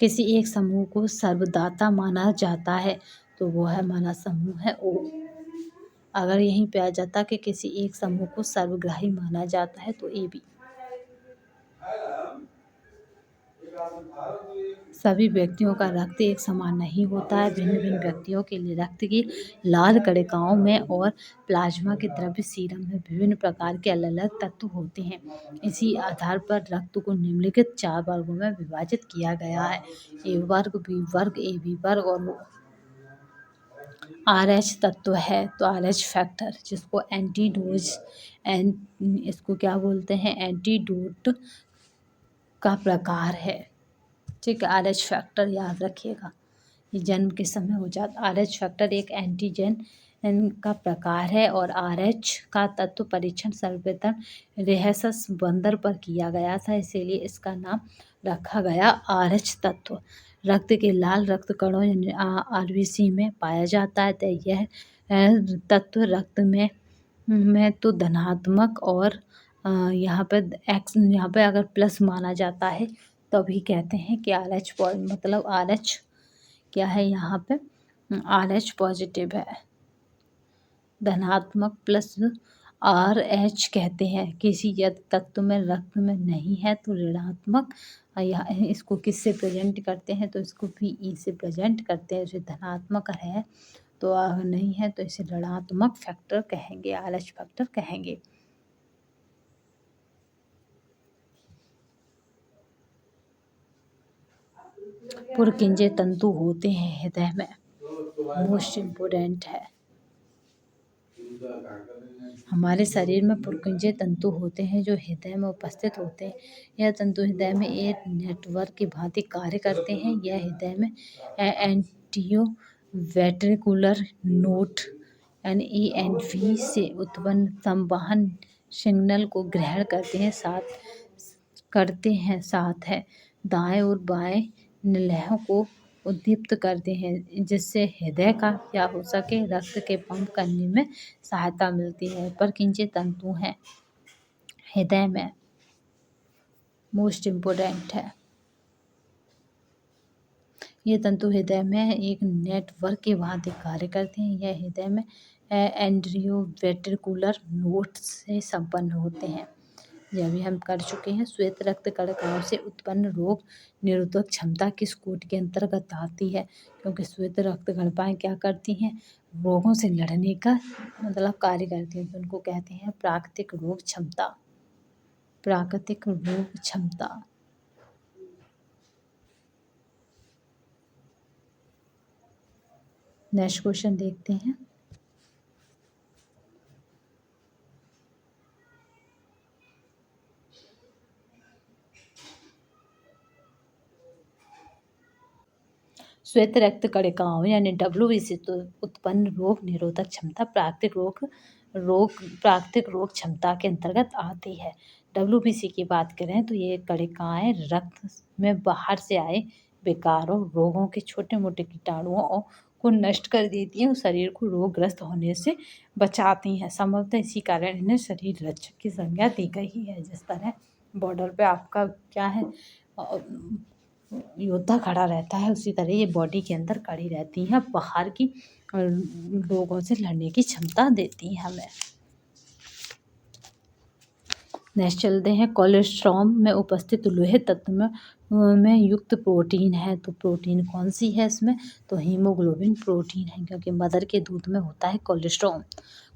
किसी एक समूह को सर्वदाता माना जाता है, तो वो है हमारा समूह है ओ। अगर यहीं पे आ जाता कि किसी एक समूह को सर्वग्राही माना जाता है, तो ए बी। सभी व्यक्तियों का रक्त एक समान नहीं होता है। भिन्न भिन्न व्यक्तियों के लिए रक्त की लाल कणिकाओं में और प्लाज्मा के द्रव्य सीरम में विभिन्न प्रकार के अलग अलग तत्व होते हैं। इसी आधार पर रक्त को निम्नलिखित 4 वर्गों में विभाजित किया गया है, ए वर्ग, बी वर्ग, ए बी वर्ग और RH तत्व है, तो RH फैक्टर जिसको एंटीडोज इसको क्या बोलते हैं, एंटीडोट का प्रकार है। ठीक है, RH फैक्टर याद रखिएगा, ये जन्म के समय हो जाता। RH फैक्टर एक एंटीजन का प्रकार है और RH का तत्व परीक्षण सर्वप्रथम रेहसस बंदर पर किया गया था, इसीलिए इसका नाम रखा गया RH तत्व। रक्त के लाल रक्त कणों यानी RBC में पाया जाता है, तो यह तत्व रक्त में तो धनात्मक और यहाँ पे अगर प्लस माना जाता है तभी कहते हैं कि RH मतलब RH क्या है, यहाँ पे RH पॉजिटिव है, धनात्मक प्लस RH कहते हैं। किसी यदि तत्व में रक्त में नहीं है तो ऋणात्मक, या इसको किससे प्रेजेंट करते हैं, तो इसको भी ई से प्रेजेंट करते हैं। इसे धनात्मक है तो अगर नहीं है तो इसे ऋणात्मक फैक्टर कहेंगे, RH फैक्टर कहेंगे। पुरकिंजे तंतु होते हैं हृदय में, मोस्ट इम्पोर्टेंट है। हमारे शरीर में पुरकिंजे तंतु होते हैं जो हृदय में उपस्थित होते हैं। यह तंतु हृदय में एक नेटवर्क की भांति कार्य करते हैं। यह हृदय में एंटियो वेंट्रिकुलर नोड ENV से उत्पन्न संवहन सिग्नल को ग्रहण करते हैं साथ है दाएं और बाएं निलयों को उद्दीप्त करते हैं, जिससे हृदय का क्या हो सके, रक्त के पंप करने में सहायता मिलती है। पुरकिंजे तंतु हैं हृदय में, मोस्ट इम्पोर्टेंट है। ये तंतु हृदय में एक नेटवर्क के भांति कार्य करते हैं। यह हृदय में एंट्रियोवेंट्रिकुलर नोड से संपन्न होते हैं। यह भी हम कर चुके हैं। श्वेत रक्त कणिकाओं से उत्पन्न रोग निरोधक क्षमता किस कोट के अंतर्गत आती है, क्योंकि श्वेत रक्त कणिकाएं क्या करती हैं, रोगों से लड़ने का मतलब कार्य करती हैं, तो उनको कहते हैं प्राकृतिक रोग क्षमता। प्राकृतिक रोग क्षमता। नेक्स्ट क्वेश्चन देखते हैं। श्वेत रक्त कणिकाओं यानी WBC से तो उत्पन्न रोग निरोधक क्षमता प्राकृतिक रोग क्षमता के अंतर्गत आती है। WBC की बात करें तो ये कणिकाएं रक्त में बाहर से आए विकारों, रोगों के छोटे मोटे कीटाणुओं को नष्ट कर देती हैं और शरीर को रोगग्रस्त होने से बचाती हैं। संभवतः इसी कारण इन्हें शरीर रक्षक की संज्ञा दी गई है। जिस तरह बॉर्डर पे आपका क्या है, योद्धा खड़ा रहता है, उसी तरह ये बॉडी के अंदर खड़ी रहती हैं, बाहर की लोगों से लड़ने की क्षमता देती हैं हमें। नेक्स्ट चलते हैं, कोलेस्ट्रॉम में उपस्थित लोहे तत्व में युक्त प्रोटीन है। तो प्रोटीन कौन सी है इसमें? तो हीमोग्लोबिन प्रोटीन है, क्योंकि मदर के दूध में होता है कोलेस्ट्रॉम।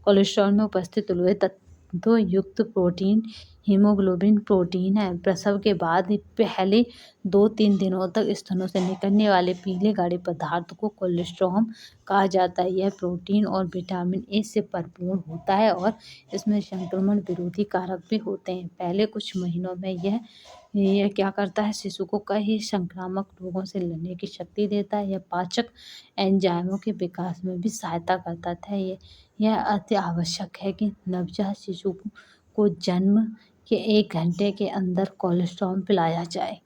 कोलेस्ट्रॉल में उपस्थित लोहे तत्व युक्त प्रोटीन हीमोग्लोबिन प्रोटीन है। प्रसव के बाद पहले 2-3 दिनों तक स्तनों से निकलने वाले पीले गाढ़े पदार्थ को कोलेस्ट्रॉम कहा जाता है। यह प्रोटीन और विटामिन ए से भरपूर होता है और इसमें संक्रमण विरोधी कारक भी होते हैं। पहले कुछ महीनों में यह क्या करता है, शिशु को कई संक्रामक रोगों से लड़ने की शक्ति देता है। यह पाचक एंजाइमों के विकास में भी सहायता करता है। यह अति आवश्यक है कि नवजात शिशु को जन्म के 1 घंटे के अंदर कोलेस्ट्रॉल पिलाया जाए।